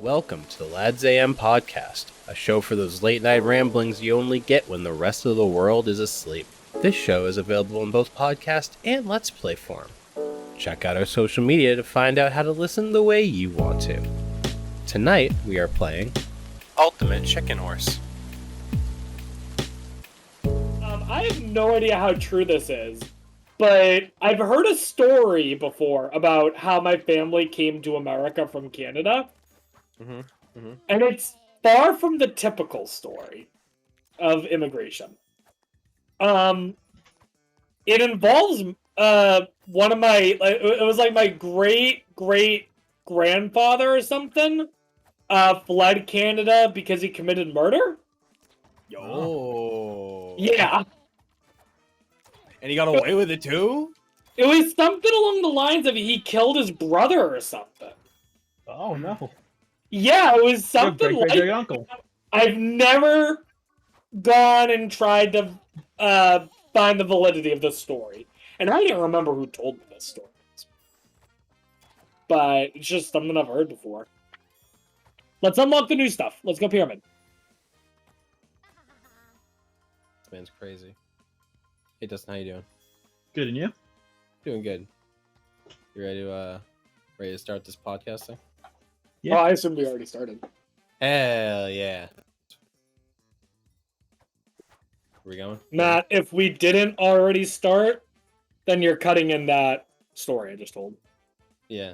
Welcome to the Lads AM podcast, a show for those late night ramblings you only get when the rest of the world is asleep. This show is available in both podcast and Let's Play form. Check out our social media to find out how to listen the way you want to. Tonight, we are playing Ultimate Chicken Horse. I have no idea how true this is, but I've heard a story before about how my family came to America from Canada. And it's far from the typical story of immigration. It involves one of my, it was like my great-great-grandfather or something fled Canada because he committed murder. Yo. Yeah. And he got away with it too? It was something along the lines of he killed his brother or something. Oh no. Yeah, it was something like great uncle. I've never gone and tried to find the validity of this story. And I can't remember who told me this story. But it's just something I've heard before. Let's unlock the new stuff. Let's go pyramid. This man's crazy. Hey Dustin, how you doing? Good, and you? Doing good. You ready to start this podcast thing? Yeah. Oh, I assume we already started. Hell yeah. Where we going? Matt, if we didn't already start, then you're cutting in that story I just told. Yeah.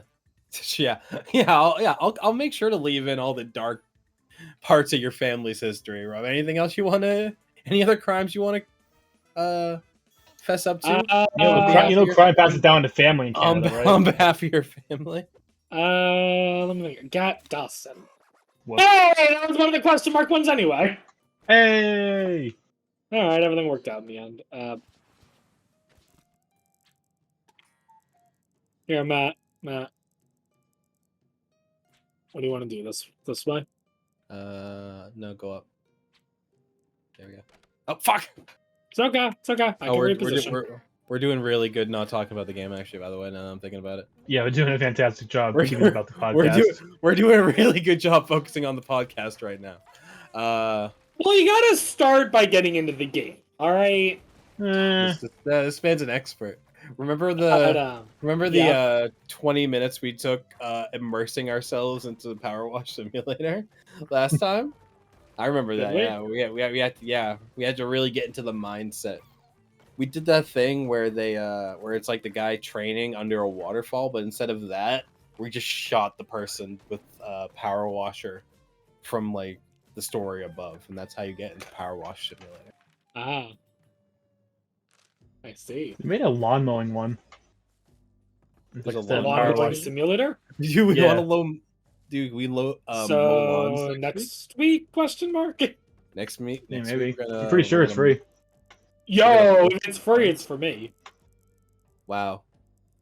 I'll make sure to leave in all the dark parts of your family's history, Rob. Anything else you want to... Any other crimes you want to fess up to? Crime passes down to family in Canada, right? On behalf of your family. Let me think. Got Dustin. What? Hey, that was one of the question mark ones anyway. Hey! Alright, everything worked out in the end. Here, Matt. What do you want to do? This way? No, go up. There we go. Oh, fuck! It's okay. I can reposition. We're doing really good not talking about the game, actually, by the way, now that I'm thinking about it. Yeah, we're doing a fantastic job We're about the podcast. We're doing a really good job focusing on the podcast right now. Well, you gotta start by getting into the game, alright? This man's an expert. Remember the 20 minutes we took immersing ourselves into the Power Wash Simulator last time? I remember that. Yeah, we had to really get into the mindset. We did that thing where where it's like the guy training under a waterfall, but instead of that, we just shot the person with a power washer from like the story above, and that's how you get into Power Wash Simulator. Ah, I see. We made a lawn mowing one. There's a lawn mowing simulator. Do we want to load? Do we load? So next week? Question mark. Next week? Yeah, maybe. I'm pretty sure it's free. Yo, if it's free, it's for me. Wow.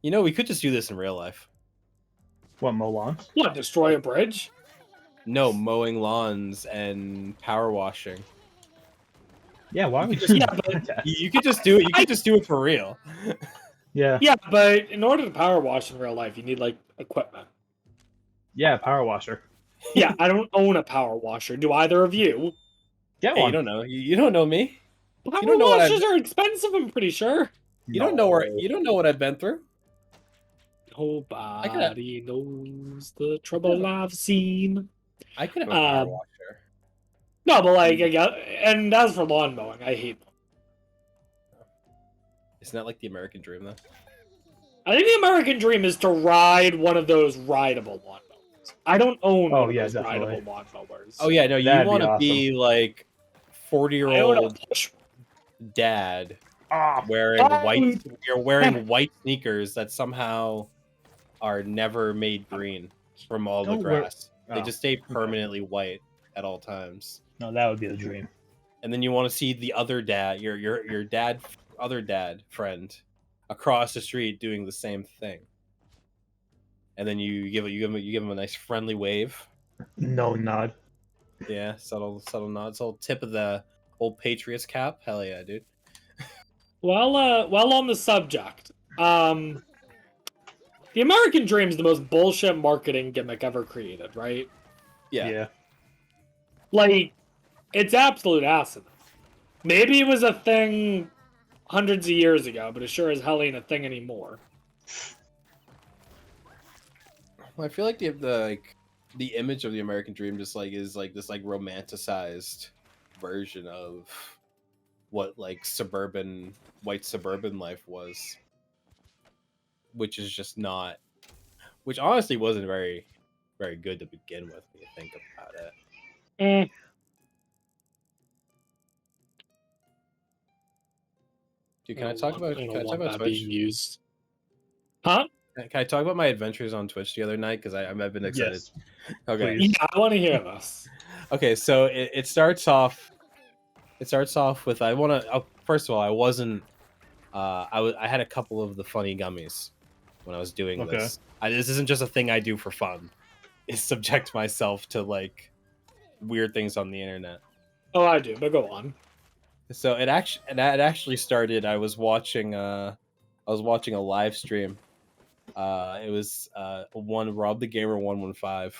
You know, we could just do this in real life. What, mow lawns? What, destroy a bridge? No, mowing lawns and power washing. Yeah, why would we just? You could just do it. You could just do it for real. Yeah. Yeah, but in order to power wash in real life, you need like equipment. Yeah, power washer. Yeah, I don't own a power washer. Do either of you? Get Hey, one. you don't know. You don't know me. Power you don't know washers are expensive, I'm pretty sure. You don't know what I've been through. Nobody knows the trouble I've seen. I could have a power washer. No, but like, and as for lawn mowing, I hate them. Isn't that like the American dream, though? I think the American dream is to ride one of those rideable lawn mowers. I don't own one of those rideable lawn mowers. Oh yeah, no, you want to be like 40-year-old dad wearing white. You're wearing white sneakers that somehow are never made green from all the grass. They just stay permanently white at all times. No, that would be the dream. And then you want to see the other dad, your other dad friend, across the street doing the same thing. And then you give him a nice friendly wave. No nod. Yeah, subtle nod. It's a little tip of the old Patriots cap. Hell yeah, dude. Well, on the subject, the American dream is the most bullshit marketing gimmick ever created, right? Yeah. Like, it's absolute acid. Maybe it was a thing hundreds of years ago, but it sure as hell ain't a thing anymore. Well, I feel like the image of the American dream just like is like this like romanticized version of what like white suburban life was, which is just not, which honestly wasn't very good to begin with when you think about it. Dude, can I talk about Twitch? Being used. Huh? Can I talk about my adventures on Twitch the other night? Because I've been excited. Yes. Okay. Please. Yeah, I want to hear this. Okay, so it starts off. It starts off with first of all, I wasn't. I had a couple of the funny gummies when I was doing this. This isn't just a thing I do for fun. It's subject myself to like weird things on the internet. Oh, I do, but go on. So it actually started. I was watching a live stream. It was one Rob the Gamer 115.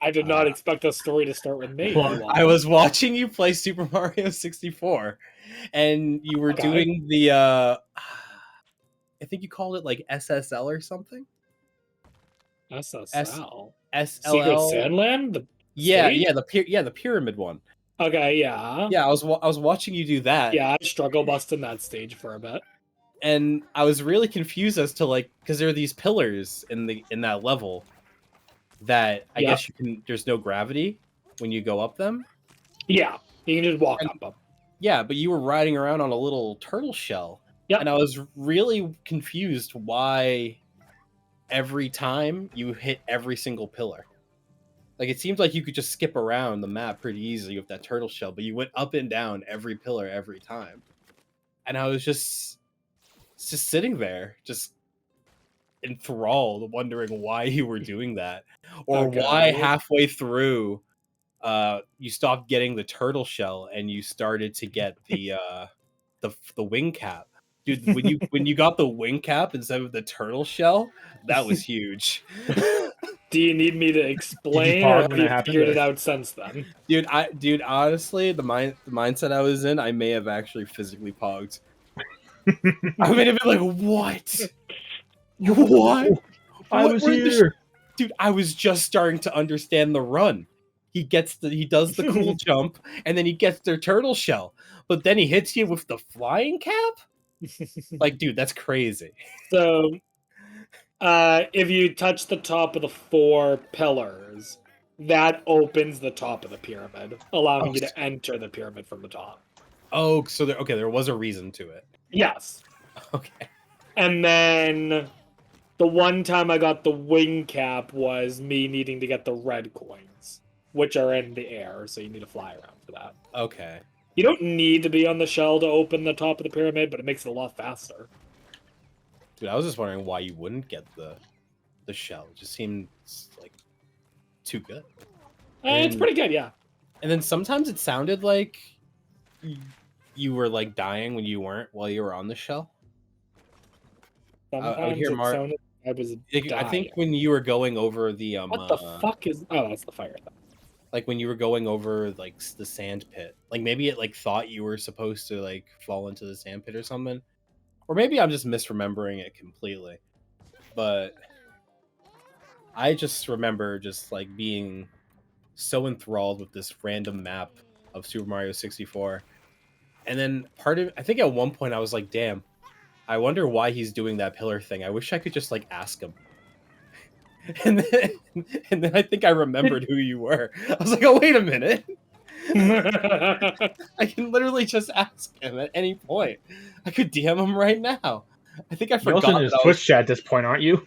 I did not expect the story to start with me. I was watching you play Super Mario 64, and you were doing the I think you called it like SSL or something. SSL. SLL. Secret Sandland. The pyramid one. Okay, yeah. Yeah, I was watching you do that. Yeah, I struggle busting that stage for a bit. And I was really confused as to like, because there are these pillars in that level that I guess there's no gravity when you go up them. Yeah, you can just walk up them. Yeah, but you were riding around on a little turtle shell. Yeah. And I was really confused why every time you hit every single pillar. Like, it seems like you could just skip around the map pretty easily with that turtle shell, but you went up and down every pillar every time. And I was just sitting there, just enthralled, wondering why you were doing that. Or why halfway through you stopped getting the turtle shell and you started to get the wing cap. Dude, when you got the wing cap instead of the turtle shell, that was huge. Do you need me to explain, or have you figured it out since then? Dude, honestly, the mindset I was in, I may have actually physically pogged. I may have been like, what? What? I was here. Dude, I was just starting to understand the run. He does the cool jump, and then he gets their turtle shell. But then he hits you with the flying cap? Like, dude, that's crazy. So, if you touch the top of the 4 pillars, that opens the top of the pyramid, allowing you to enter the pyramid from the top. Oh, so there was a reason to it. Yes. Okay. And then the one time I got the wing cap was me needing to get the red coins, which are in the air, so you need to fly around for that. Okay. You don't need to be on the shell to open the top of the pyramid, but it makes it a lot faster. Dude, I was just wondering why you wouldn't get the shell. It just seemed like too good. It's pretty good, yeah. And then sometimes it sounded like you were like dying when you weren't while you were on the shell. Sometimes I would hear Mark. I think when you were going over the what the fuck is? Oh, that's the fire thing. Like when you were going over like the sand pit, like maybe it like thought you were supposed to like fall into the sand pit or something, or maybe I'm just misremembering it completely. But I just remember just like being so enthralled with this random map of Super Mario 64, and then I think at one point I was like, damn, I wonder why he's doing that pillar thing. I wish I could just like ask him. And then I think I remembered who you were. I was like, oh, wait a minute. I can literally just ask him at any point. I could DM him right now. I think I forgot. You're also in his Twitch chat at this point, aren't you?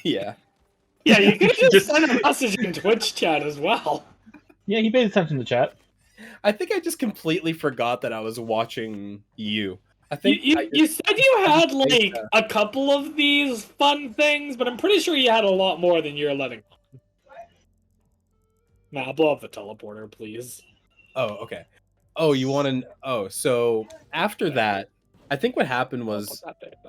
Yeah. Yeah, you could just send a message in Twitch chat as well. Yeah, he paid attention to chat. I think I just completely forgot that I was watching you. I think you said you had like a couple of these fun things, but I'm pretty sure you had a lot more than you're letting on. Nah, blow up the teleporter, please. Oh, okay. Oh, you want to? Oh, so after that, I think what happened was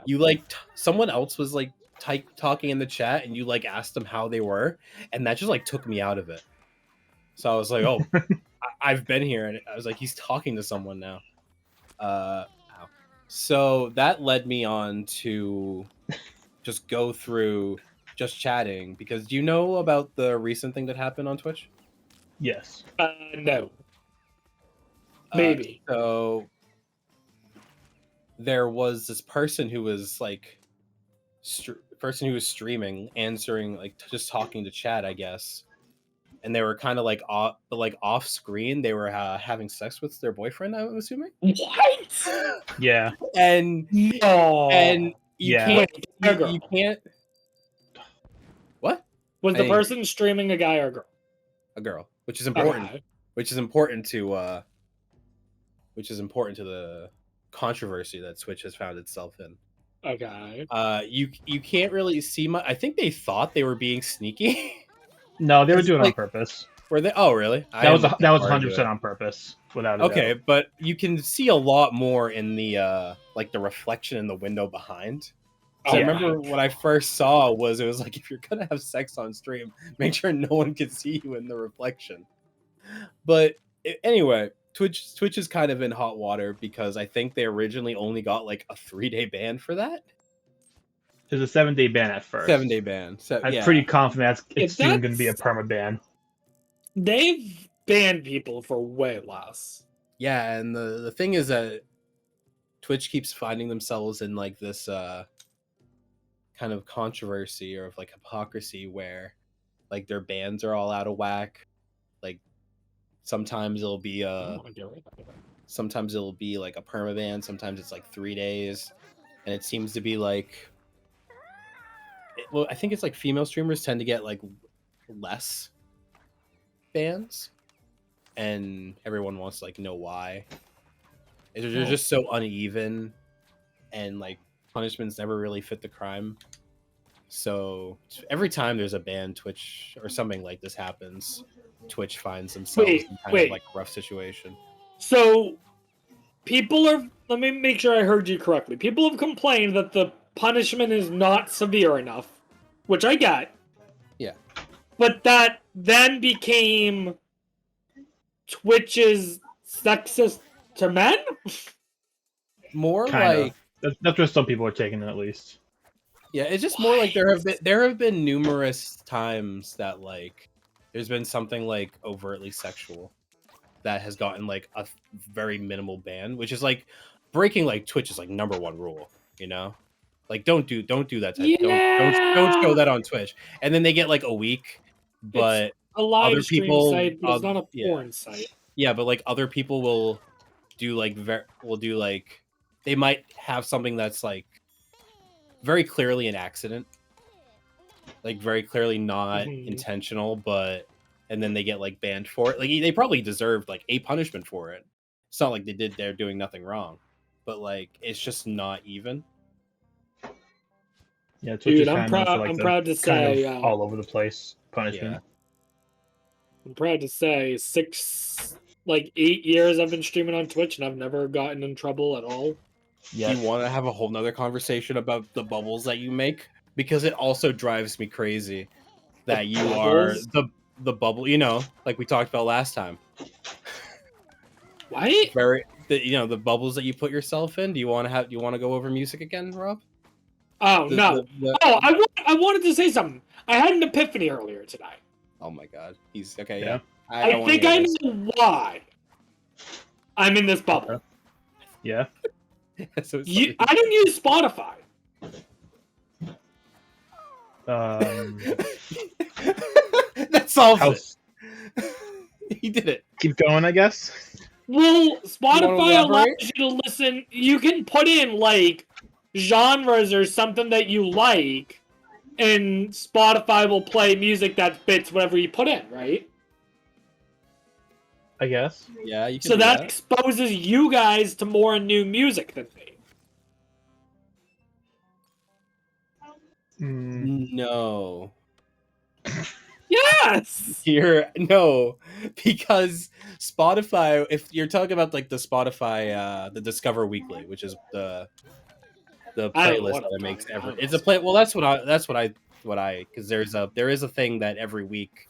you like someone else was like talking in the chat, and you like asked them how they were, and that just like took me out of it. So I was like, oh, I've been here, and I was like, he's talking to someone now. So that led me on to just go through just chatting, because do you know about the recent thing that happened on Twitch? Yes. No. Maybe. So there was this person who was like streaming, answering, like just talking to chat, I guess. And they were kind of like off screen. They were having sex with their boyfriend, I'm assuming. What? Yeah. And No. and you Yeah. can't you can't. What? Was the person streaming a guy or a girl? A girl, which is important. Okay. Which is important to the controversy that Twitch has found itself in. Okay. You can't really see much. I think they thought they were being sneaky. No, they were doing it on purpose. Were they? Oh, really? That was 100% on purpose, without a doubt. But you can see a lot more in the like the reflection in the window behind. So I remember what I first saw was, it was like, if you're gonna have sex on stream, make sure no one can see you in the reflection. But anyway, Twitch is kind of in hot water because I think they originally only got like a 3-day ban for that. There's a 7-day ban at first. 7-day ban. I'm pretty confident it's soon going to be a perma ban. They've banned people for way less. Yeah, and the thing is that Twitch keeps finding themselves in like this kind of controversy or of like hypocrisy where like their bans are all out of whack. Like sometimes it'll be like a perma ban, sometimes it's like 3 days, and it seems to be like, well, I think it's like female streamers tend to get like less bans, and everyone wants to like know why. They're just so uneven, and like punishments never really fit the crime. So every time there's a ban, Twitch or something like this happens, Twitch finds themselves in kind of like a rough situation. So people are, let me make sure I heard you correctly. People have complained that the punishment is not severe enough, which I get. Yeah. But that then became Twitch's sexist to men? More Kinda. like that's what some people are taking it, at least. Yeah, it's just more like there have been numerous times that like there's been something like overtly sexual that has gotten like a very minimal ban, which is like breaking like Twitch's like #1 rule, you know? Like don't do that type. Don't show that on Twitch. And then they get like a week, but it's a live other stream people site, but it's not a porn site. Yeah, but like other people will do like they might have something that's like very clearly an accident, like very clearly not intentional, but and then they get like banned for it. Like they probably deserved like a punishment for it. It's not like they're doing nothing wrong, but like it's just not even. Yeah, dude, I'm proud to say all over the place punishment. Yeah. I'm proud to say 8 years I've been streaming on Twitch and I've never gotten in trouble at all. Yes. You want to have a whole nother conversation about the bubbles that you make? Because it also drives me crazy that you are the bubble, you know, like we talked about last time. What? The bubbles that you put yourself in. Do you want to go over music again, Rob? Oh, no. I wanted to say something. I had an epiphany earlier tonight. Oh my god. He's okay, yeah. I think I know why I'm in this bubble. Yeah. I didn't use Spotify. That solves it. He did it. Keep going, I guess. Well, Spotify allows you to listen. You can put in like genres or something that you like, and Spotify will play music that fits whatever you put in, right? I guess. Yeah, you can. So that exposes you guys to more new music than me. No. Yes. Because Spotify. If you're talking about like the Spotify, the Discover Weekly, which is the the playlist that it makes every. It's a play. Well, that's what I because there is a thing that every week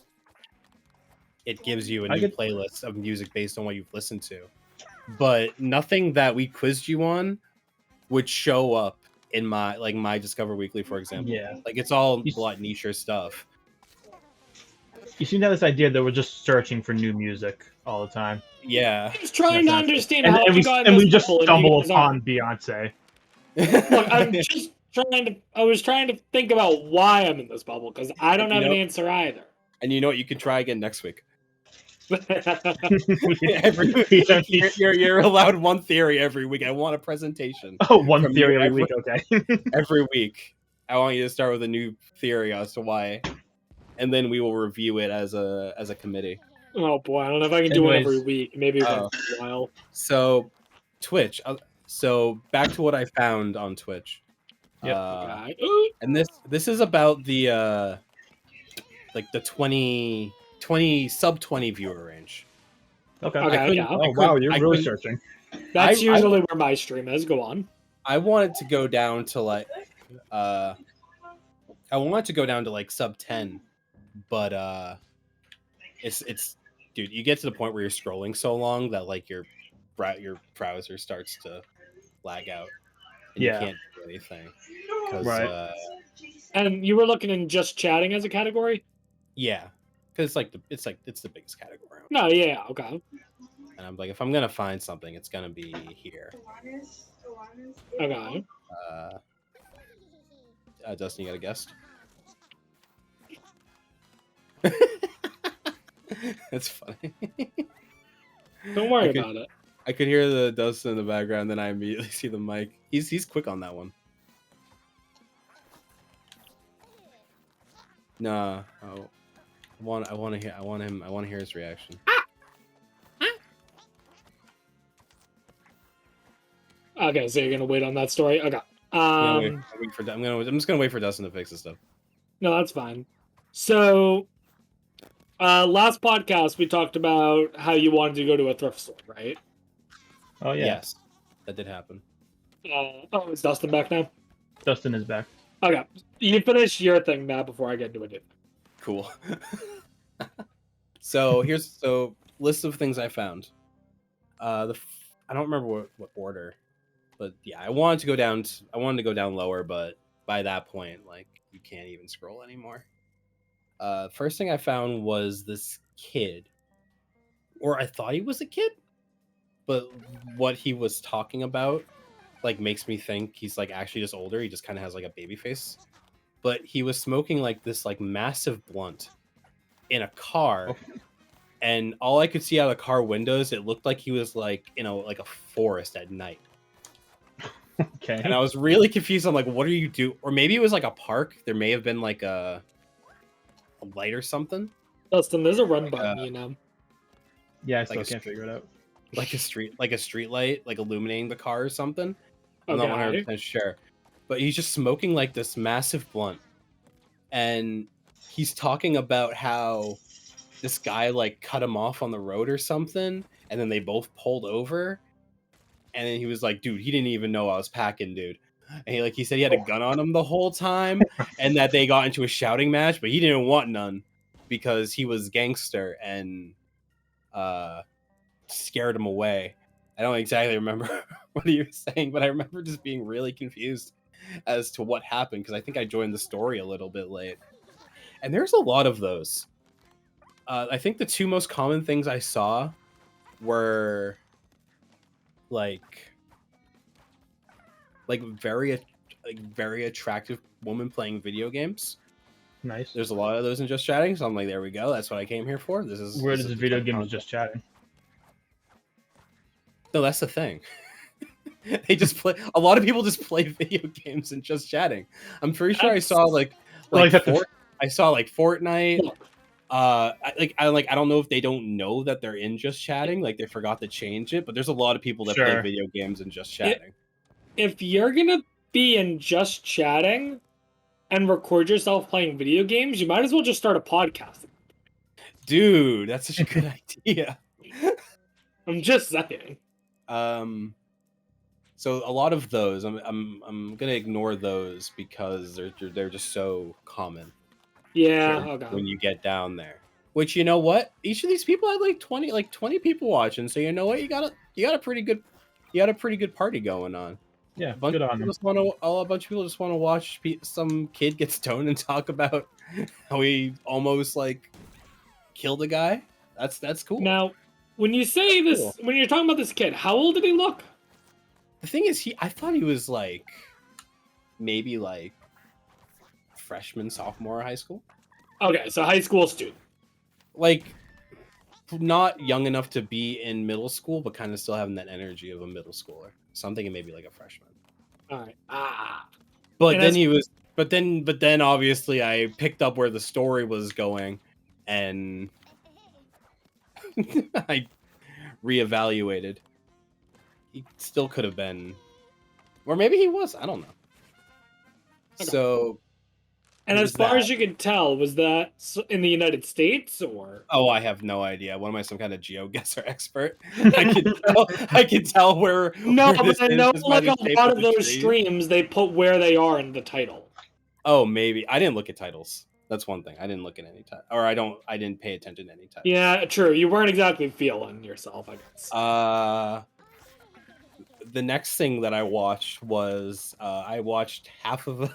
it gives you a new playlist of music based on what you've listened to, but nothing that we quizzed you on would show up in my Discover Weekly, for example. Yeah. Like it's all a lot nicher stuff. You seem to have this idea that we're just searching for new music all the time. Yeah. I was trying to understand and, how and we we, got and this we just couple stumble into upon Beyonce. Look, I was trying to think about why I'm in this bubble, because I don't have an answer either. And you know what? You can try again next week. You're allowed one theory every week. I want a presentation. Oh, one theory every week, okay. Every week. I want you to start with a new theory as to why. And then we will review it as a committee. Oh boy, I don't know if I can do it every week. Maybe once in a while. So, Twitch. So back to what I found on Twitch. Yeah. And this is about the like the 20 sub 20 viewer range. Okay. Yeah. Oh wow, you're really searching. That's usually where my stream is. Go on. I wanted to go down to like sub 10, but it's dude, you get to the point where you're scrolling so long that like your browser starts to lag out and you can't do anything. Right. And you were looking in just chatting as a category? Yeah. Because it's the biggest category. No, yeah, okay. And I'm like, if I'm gonna find something, it's gonna be here. Okay. Dustin, you got a guess? That's funny. Don't worry about it. I could hear the Dustin in the background, then I immediately see the mic. He's quick on that one. Nah. Oh. I want to hear his reaction. Okay, so you're gonna wait on that story. Okay. I'm just gonna wait for Dustin to fix this stuff. No, that's fine. So, last podcast we talked about how you wanted to go to a thrift store, right? Oh yeah. Yes, that did happen. Is Dustin back now? Dustin is back. Okay, you finish your thing now before I get into it. Cool. So here's list of things I found. I don't remember what order, but yeah, I wanted to go down lower, but by that point, like you can't even scroll anymore. First thing I found was this kid, or I thought he was a kid, but what he was talking about like makes me think he's like actually just older. He just kind of has like a baby face, but he was smoking like this like massive blunt in a car, and all I could see out of the car windows, it looked like he was like in like a forest at night. Okay. And I was really confused. I'm like, what are you do? Or maybe it was like a park. There may have been like a light or something. Dustin, there's a run button, you know. Yeah, I still can't figure it out. Like a street light, like illuminating the car or something. I'm not 100% sure. But he's just smoking like this massive blunt. And he's talking about how this guy like cut him off on the road or something, and then they both pulled over. And then he was like, dude, he didn't even know I was packing, dude. And he said he had a gun on him the whole time, and that they got into a shouting match, but he didn't want none because he was gangster and scared him away. I don't exactly remember what he was saying, but I remember just being really confused as to what happened because I think I joined the story a little bit late. And there's a lot of those. I think the two most common things I saw were like very attractive woman playing video games. Nice. There's a lot of those in Just Chatting, so I'm like, there we go. That's what I came here for. Where does video games Just Chatting? No, that's the thing. They just play. A lot of people just play video games and Just Chatting. I'm pretty sure I saw I saw Fortnite. I don't know if they don't know that they're in Just Chatting, like they forgot to change it. But there's a lot of people that play video games and Just Chatting. If you're gonna be in Just Chatting and record yourself playing video games, you might as well just start a podcast. Dude, that's such a good idea. I'm just saying. So a lot of those, I'm gonna ignore those because they're just so common. Yeah. Okay. When you get down there, which you know what, each of these people had like 20 people watching. So you know what, you got a pretty good party going on. Yeah, A bunch good of on people them. just want to. A bunch of people just want to watch some kid get stoned and talk about how he almost like killed a guy. That's cool. Now, when you say this, cool. when you're talking about this kid, how old did he look? The thing is, I thought he was like maybe like freshman, sophomore high school. Okay, so high school student. Like not young enough to be in middle school, but kind of still having that energy of a middle schooler. So I'm thinking maybe like a freshman. All right. But then he was. But then obviously I picked up where the story was going, and I reevaluated. He still could have been, or maybe he was. I don't know. Okay. So. And as far as you can tell, was that in the United States or? Oh, I have no idea. What am I, some kind of GeoGuessr expert? I can tell where. No, where but I know like a lot of those streams, they put where they are in the title. Oh, maybe I didn't look at titles. That's one thing. I didn't look at any title, or I didn't pay attention to any titles. Yeah, true. You weren't exactly feeling yourself, I guess. The next thing that I watched was I watched half of an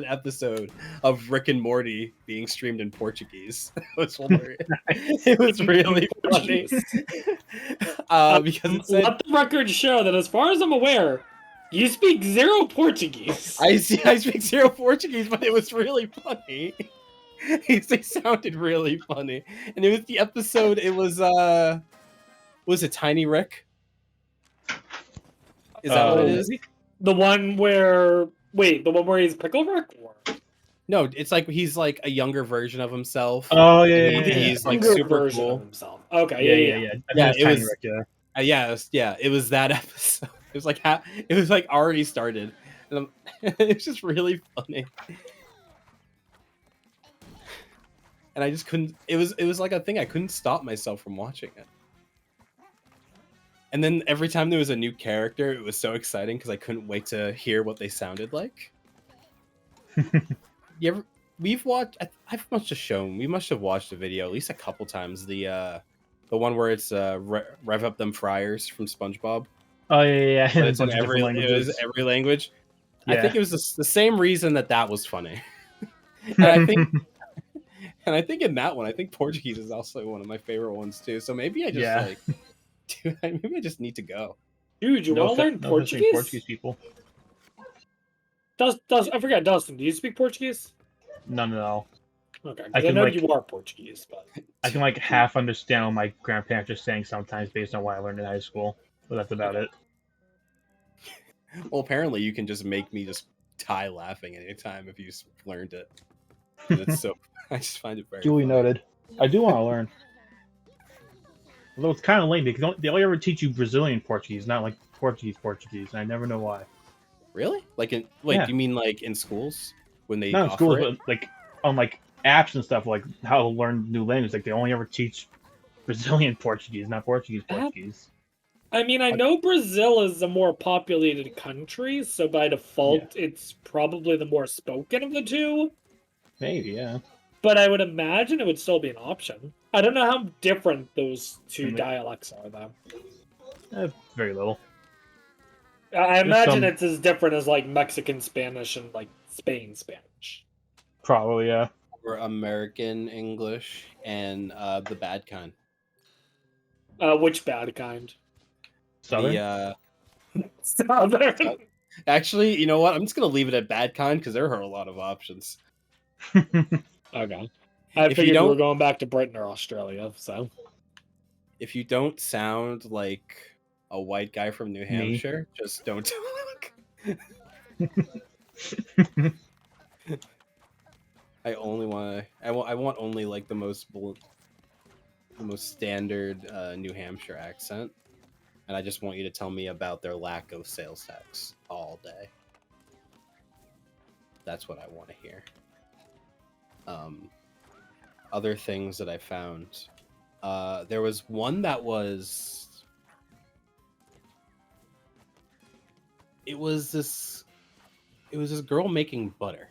episode of Rick and Morty being streamed in Portuguese. It was hilarious. It was really funny. Because it said, let the record show that, as far as I'm aware, you speak zero Portuguese. I speak zero Portuguese, but it was really funny. They sounded really funny, and it was the episode. It was it Tiny Rick? Is that what it is? The one where he's Pickle Rick? Or? No, it's like he's like a younger version of himself. Oh yeah, he's like super cool. Of himself. Okay, yeah. It was Rick, it was that episode. It was like already started, and it's just really funny. And I just couldn't. It was like a thing. I couldn't stop myself from watching it. And then every time there was a new character, it was so exciting because I couldn't wait to hear what they sounded like. We've watched. We must have watched the video at least a couple times. The one where it's rev up them fryers from SpongeBob. Oh yeah. But it's in every language. Yeah. I think it was the same reason that was funny. And I think in that one, I think Portuguese is also one of my favorite ones too. So maybe I just dude, maybe I just need to go. Dude, you want to learn Portuguese? Portuguese people. I forgot, Dustin, do you speak Portuguese? No. Okay, I know you are Portuguese, but I can like half understand what my grandparents are saying sometimes based on what I learned in high school, but that's about it. Well, apparently you can just make me just die laughing anytime if you learned it. It's so. I just find it very. Duly noted. I do want to learn. Although it's kind of lame because they only ever teach you Brazilian Portuguese, not like Portuguese, and I never know why. Really? Like do you mean like in schools when they? Not in schools, but like on like apps and stuff, like how to learn new language. Like they only ever teach Brazilian Portuguese, not Portuguese. I mean, I know Brazil is a more populated country, so by default, it's probably the more spoken of the two. Maybe, yeah. But I would imagine it would still be an option. I don't know how different those two dialects are, though. Very little. I imagine it's as different as, like, Mexican Spanish and, like, Spain Spanish. Probably, yeah. Or American English and the bad kind. Which bad kind? Southern? Southern. Actually, you know what? I'm just going to leave it at bad kind because there are a lot of options. Okay. I figured we were going back to Britain or Australia, so. If you don't sound like a white guy from New Hampshire, just don't talk. I want only like the most standard New Hampshire accent, and I just want you to tell me about their lack of sales tax all day. That's what I want to hear. Other things that I found. There was one that was it was this girl making butter.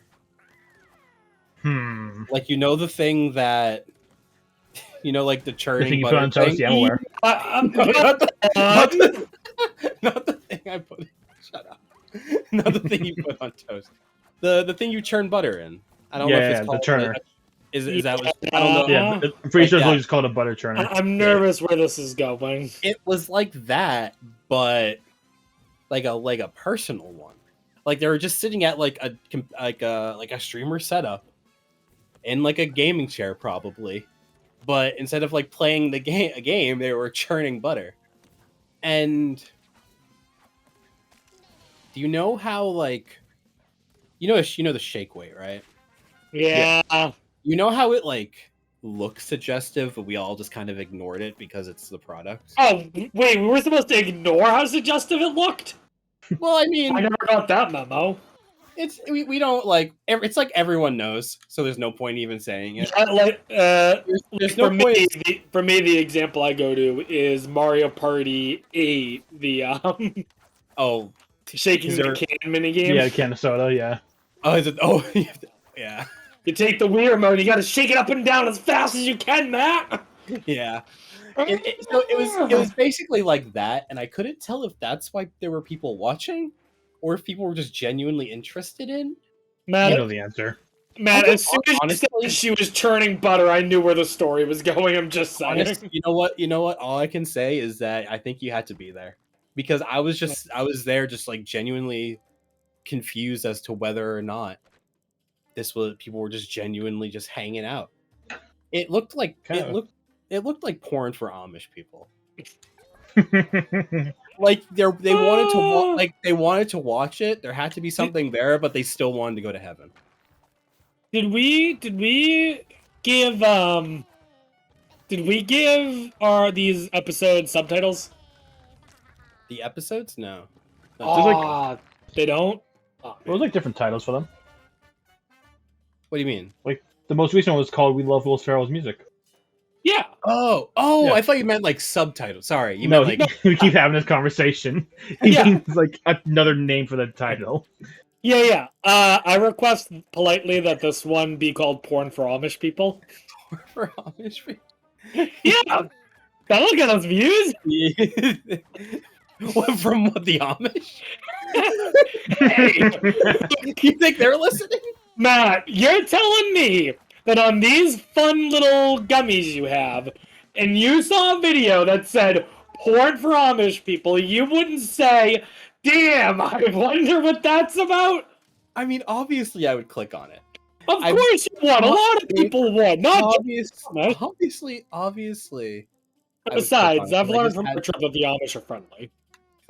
Like, you know, the thing that, you know, like the The churning thing you put butter on toast, thing? yeah, I'm aware. No, not the thing I put. Shut up. Not the thing you put on toast. The thing you churn butter in. I don't know if it's the called churner. is that what I don't know. Yeah, I'm pretty Like sure it's that. just called a butter churner. I'm nervous where this is going. It was like that, but like a personal one. Like they were just sitting at like a streamer setup in like a gaming chair probably, but instead of like playing a game, they were churning butter. And do you know how like you know the shake weight, right? Yeah. You know how it like looks suggestive, but we all just kind of ignored it because it's the product. Oh, wait, we were supposed to ignore how suggestive it looked? Well, I mean, I never got that memo. it's we don't like it's like everyone knows, so there's no point even saying it. Yeah, like, There's no point. For me, the example I go to is Mario Party 8, the Oh, shaking the can minigame. Yeah, a can of soda, yeah. Oh, is it? Oh, yeah. You take the Wii remote, you gotta shake it up and down as fast as you can, Matt! Yeah. So it was basically like that, and I couldn't tell if that's why there were people watching, or if people were just genuinely interested in. Matt, You know the answer. Matt, as soon as you said she was churning butter, I knew where the story was going. I'm just saying. Honestly, you know what? All I can say is that I think you had to be there, because I was there just like genuinely confused as to whether or not people were just genuinely just hanging out. It looked like it looked like porn for Amish people. Like they wanted to watch it. There had to be something there, but they still wanted to go to heaven. Did we give these episodes subtitles? The episodes? No. They don't? There was like different titles for them. What do you mean? Like the most recent one was called "We Love Will Ferrell's Music." Yeah. Oh! Yeah. I thought you meant like subtitles. Sorry, you meant like we keep having this conversation. He means like another name for the title. Yeah. I request politely that this one be called "Porn for Amish People." for Amish people. Yeah. That'll get us views. What, from what, the Amish? Hey, You think they're listening? Matt, you're telling me that on these fun little gummies you have, and you saw a video that said "porn for Amish people," you wouldn't say, "Damn, I wonder what that's about"? I mean, obviously, I would click on it. Of course you would. A lot of people would. Not obviously. Besides, I've learned from our trip that the Amish are friendly.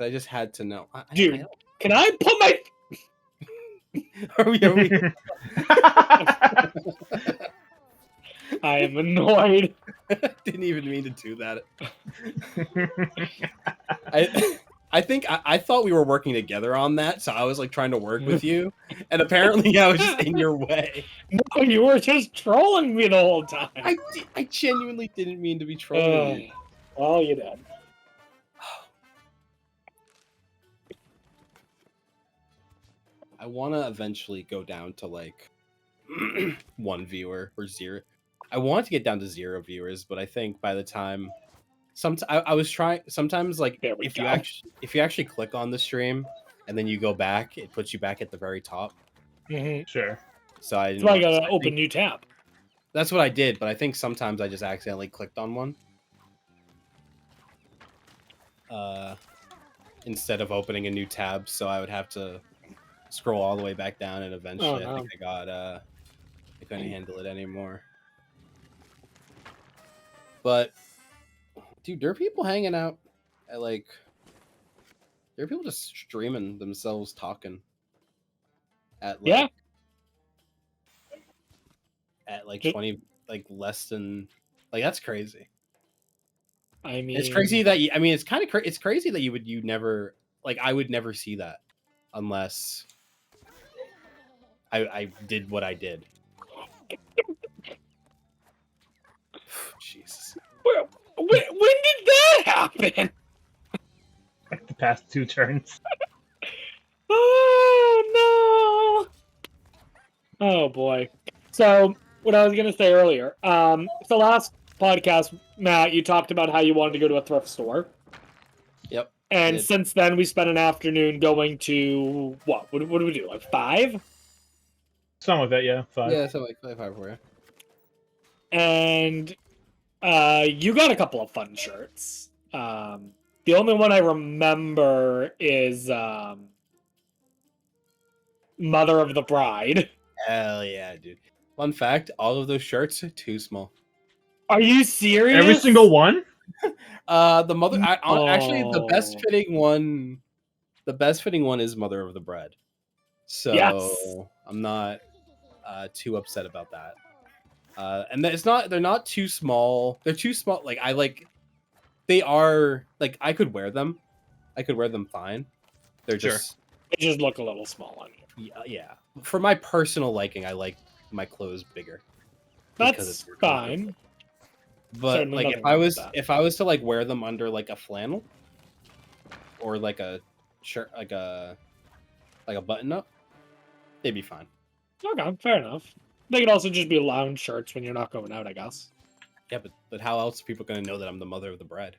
I just had to know. Dude, can I put my... Are we... I am annoyed. Didn't even mean to do that. I thought we were working together on that, so I was like trying to work with you, and apparently I was just in your way. No, you were just trolling me the whole time. I genuinely didn't mean to be trolling you. Well, you did. I want to eventually go down to like 1 viewer or 0. I want to get down to 0 viewers, but I think by the time I was trying sometimes like if you actually click on the stream and then you go back, it puts you back at the very top. Sure. So I gotta open new tab. That's what I did, but I think sometimes I just accidentally clicked on one. Instead of opening a new tab, so I would have to scroll all the way back down, and eventually I think I couldn't handle it anymore. But dude, there are people hanging out at like there are people just streaming themselves talking at like at like 20 like less than like that's crazy. I mean, it's crazy that it's kind of it's crazy that you never like I would never see that unless I did what I did. Jesus. When did that happen? Like the past 2 turns. Oh boy. So what I was gonna say earlier, so last podcast, Matt, you talked about how you wanted to go to a thrift store. Yep. And since then, we spent an afternoon going to what? What do we do? Like 5? Something like that, yeah. 5. Yeah, so like 5 for you. And you got a couple of fun shirts. The only one I remember is Mother of the Bride. Hell yeah, dude. Fun fact, all of those shirts are too small. Are you serious? Every single one? The mother actually the best fitting one is Mother of the Bread. So yes. I'm not too upset about that. And they're not too small. They're too small. They are like I could wear them. I could wear them fine. They're just they just look a little small on you. Yeah. For my personal liking, I like my clothes bigger. That's fine. But certainly like if I was to like wear them under like a flannel or like a shirt like a button up, they'd be fine. Okay, fair enough. They could also just be lounge shirts when you're not going out, I guess. Yeah, but how else are people going to know that I'm the mother of the bread?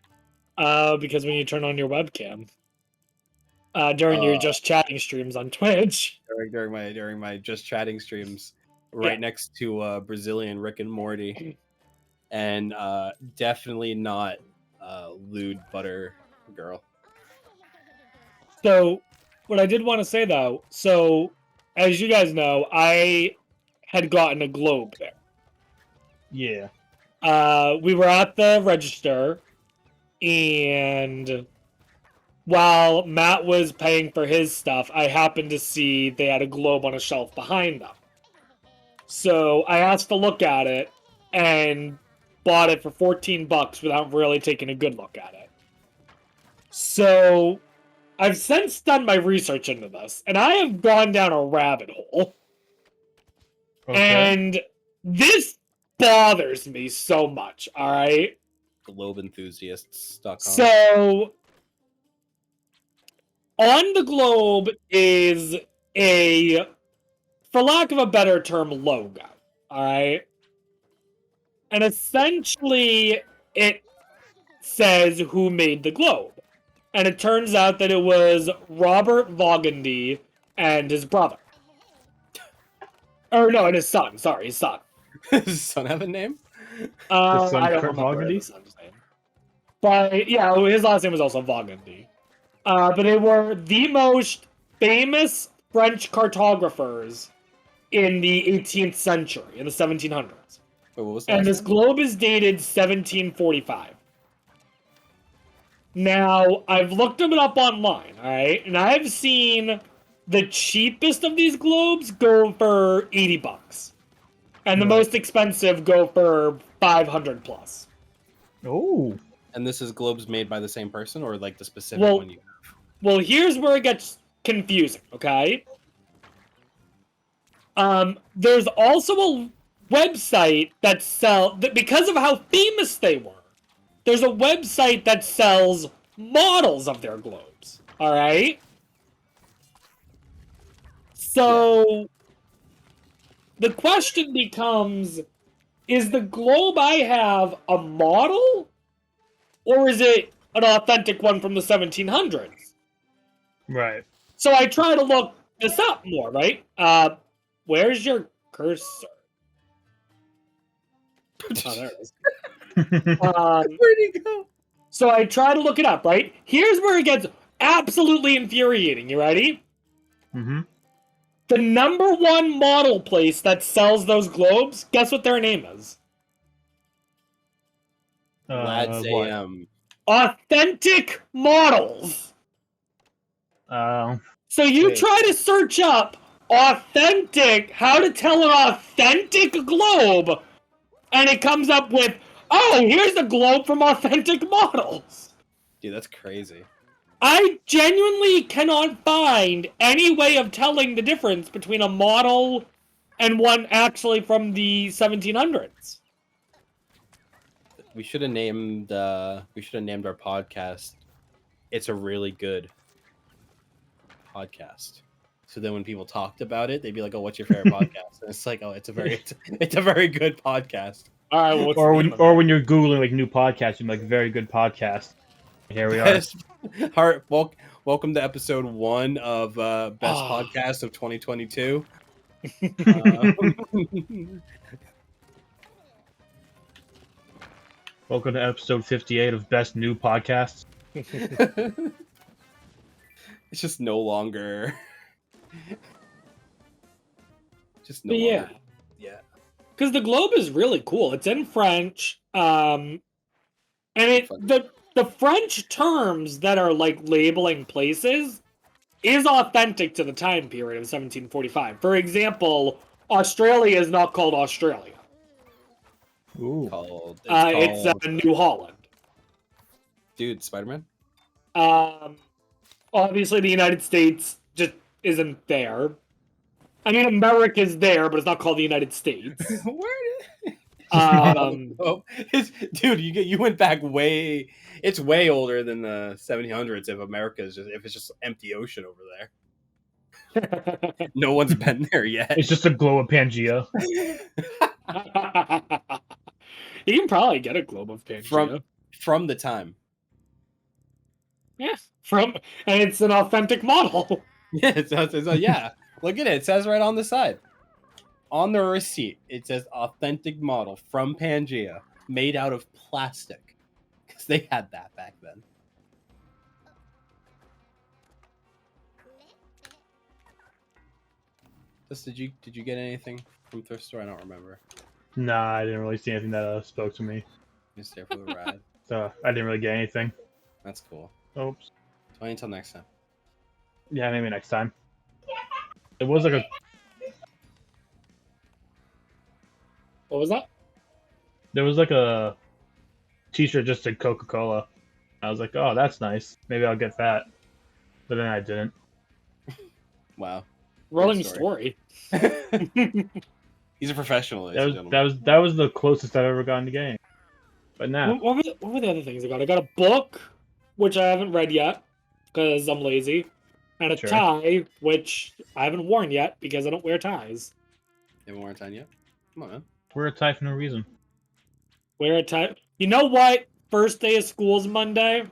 Because when you turn on your webcam, during your just chatting streams on Twitch, during my just chatting streams, right next to Brazilian Rick and Morty, and definitely not lewd butter girl. So, what I did want to say though, so as you guys know, I had gotten a globe there. Yeah. We were at the register, and while Matt was paying for his stuff, I happened to see they had a globe on a shelf behind them. So I asked to look at it and bought it for $14 without really taking a good look at it. So I've since done my research into this, and I have gone down a rabbit hole. Okay. And this bothers me so much, alright? GlobeEnthusiasts.com. So, on the globe is a, for lack of a better term, logo, alright? And essentially, it says who made the globe. And it turns out that it was Robert Vaugandy and his brother. Or no, and his son. Sorry, his son. Does his son have a name? His son I don't remember his son's name. But yeah, his last name was also Vaugandy. But they were the most famous French cartographers in the 18th century, in the 1700s. Wait, what was that? And this globe is dated 1745. Now, I've looked them up online, alright? And I've seen the cheapest of these globes go for $80. And the most expensive go for 500 plus. Oh. And this is globes made by the same person or like the specific one you have? Well, here's where it gets confusing, okay? There's also a website that because of how famous they were, there's a website that sells models of their globes, alright? So, the question becomes, is the globe I have a model? Or is it an authentic one from the 1700s? Right. So I try to look this up more, right? Where's your cursor? Oh, there it is. Where'd he go? So I try to look it up, right? Here's where it gets absolutely infuriating. You ready? Mm-hmm. The number one model place that sells those globes, guess what their name is? Lads AM. Authentic Models. So you try to search up authentic, how to tell an authentic globe, and it comes up with, oh, here's a globe from Authentic Models. Dude, that's crazy. I genuinely cannot find any way of telling the difference between a model and one actually from the 1700s. We should have named our podcast "It's a Really Good Podcast." So then when people talked about it, they'd be like, "Oh, what's your favorite podcast?" And it's like, "Oh, it's a very good podcast." All right, well, when you're googling like new podcasts, you're like very good podcast. Here we are. Welcome to episode 1 of best podcast of 2022. Welcome to episode 58 of best new podcasts. It's just no longer. Yeah. Because the globe is really cool. It's in French, and the French terms that are like labeling places is authentic to the time period of 1745. For example, Australia is not called Australia. Ooh. It's New Holland. Dude, Spider-Man? Obviously the United States just isn't there. I mean, America's there, but it's not called the United States. Dude, you went back way. It's way older than the 1700s. If it's just empty ocean over there, no one's been there yet. It's just a globe of Pangea. You can probably get a globe of Pangea from the time. Yeah, and it's an authentic model. Yeah, yeah. Look at it. It says right on the side. On the receipt, it says authentic model from Pangea, made out of plastic. Because they had that back then. Did you get anything from thrift store? I don't remember. Nah, I didn't really see anything that spoke to me. Just there for the ride. So I didn't really get anything. That's cool. Oops. Wait until next time. Yeah, maybe next time. It was like a... What was that? There was like a t-shirt just said Coca-Cola. I was like, oh, that's nice. Maybe I'll get that. But then I didn't. Wow. Rolling story. He's a professional, ladies and gentlemen. That was the closest I've ever gotten to game. But now... What were the other things I got? I got a book, which I haven't read yet, because I'm lazy. And a tie, which I haven't worn yet, because I don't wear ties. You haven't worn a tie yet? Come on, man. Wear a tie for no reason. Wear a tie. You know what? First day of school's Monday.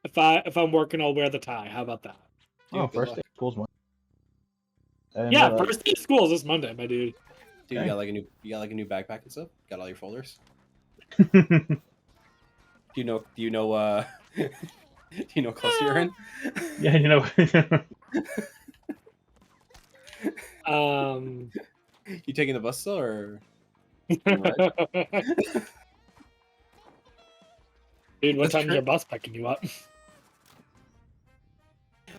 If I'm working, I'll wear the tie. How about that? Dude, first day of school's Monday. Yeah, first day of school is this Monday, my dude. Dude, you got like a new backpack and stuff? Got all your folders? Do you know do you know class you're in? Yeah, you know. You taking the bus still or Dude, what time's your bus picking you up?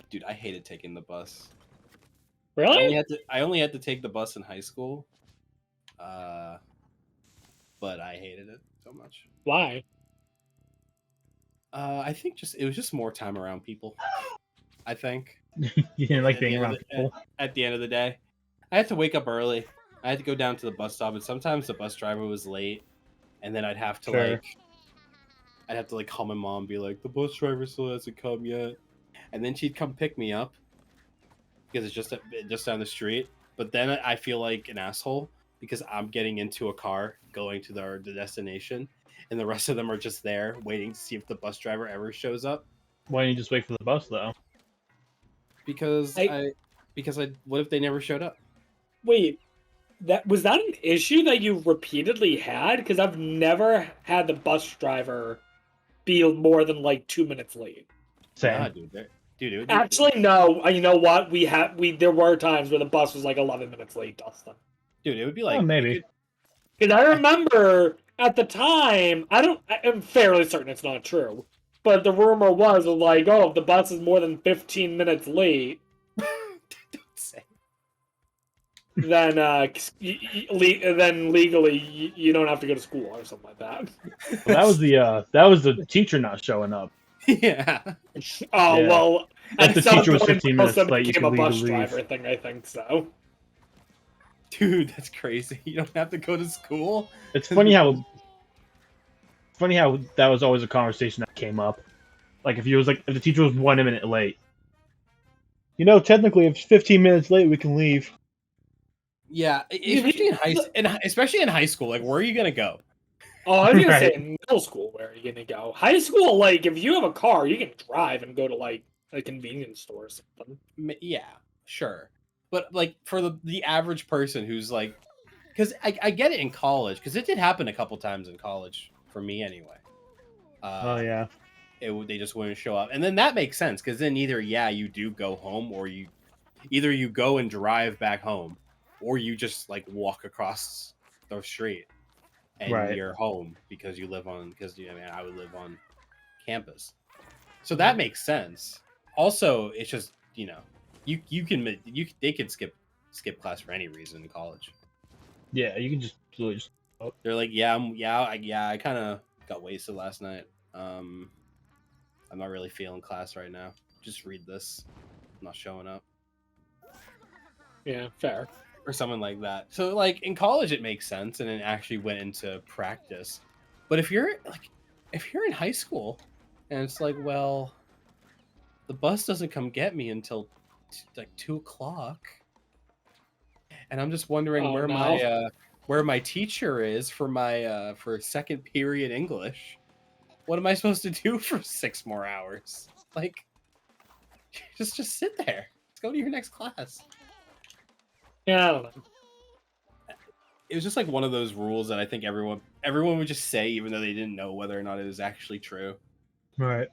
Dude, I hated taking the bus. Really? I only had to take the bus in high school. But I hated it so much. Why? I think it was just more time around people. I think. You didn't like being around people? At the end of the day. I had to wake up early. I had to go down to the bus stop, and sometimes the bus driver was late, and then I'd have to call my mom and be like, the bus driver still hasn't come yet. And then she'd come pick me up because it's just down the street. But then I feel like an asshole because I'm getting into a car going to the destination, and the rest of them are just there waiting to see if the bus driver ever shows up. Why don't you just wait for the bus though? Because what if they never showed up? Wait, was that an issue that you repeatedly had? Because I've never had the bus driver be more than like 2 minutes late. Same. Nah, dude. Actually, no. You know what? There were times where the bus was like 11 minutes late, Dustin. Dude, it would be like maybe. Because I remember at the time, I'm fairly certain it's not true, but the rumor was like, oh, if the bus is more than 15 minutes late, don't say. Then legally you don't have to go to school or something like that. Well, that was the teacher not showing up. Yeah. Oh Yeah. well. If the teacher was 15 minutes late, you became could a bus leave. driver thing. I think so. Dude, that's crazy. You don't have to go to school. It's funny how that was always a conversation that came up. Like if the teacher was 1 minute late, You know, technically, if it's 15 minutes late, we can leave. Yeah, especially in high school. Like, where are you gonna go? Oh, I was gonna say Right. in middle school, where are you gonna go? High school, like if you have a car, you can drive and go to like a convenience store or something. Yeah, sure, but like for the average person who's like, because I get it in college, because it did happen a couple times in college for me anyway. Oh yeah. They just wouldn't show up, and then that makes sense because then either you do go home, or you go and drive back home, or you just like walk across the street and Right. you're home because you live on I would live on campus, so that makes sense. Also, it's just they could skip class for any reason in college. Yeah, you can just They're like, I kind of got wasted last night. I'm not really feeling class right now. Just read this. I'm not showing up. Yeah, fair. Or something like that. So like in college it makes sense and it actually went into practice. But if you're in high school and it's like, well, the bus doesn't come get me until like 2:00, and I'm just wondering where my teacher is for my for second period English. What am I supposed to do for 6 more hours? Like, just sit there. Let's go to your next class. Yeah, I don't know. It was just like one of those rules that I think everyone would just say, even though they didn't know whether or not it was actually true. Right.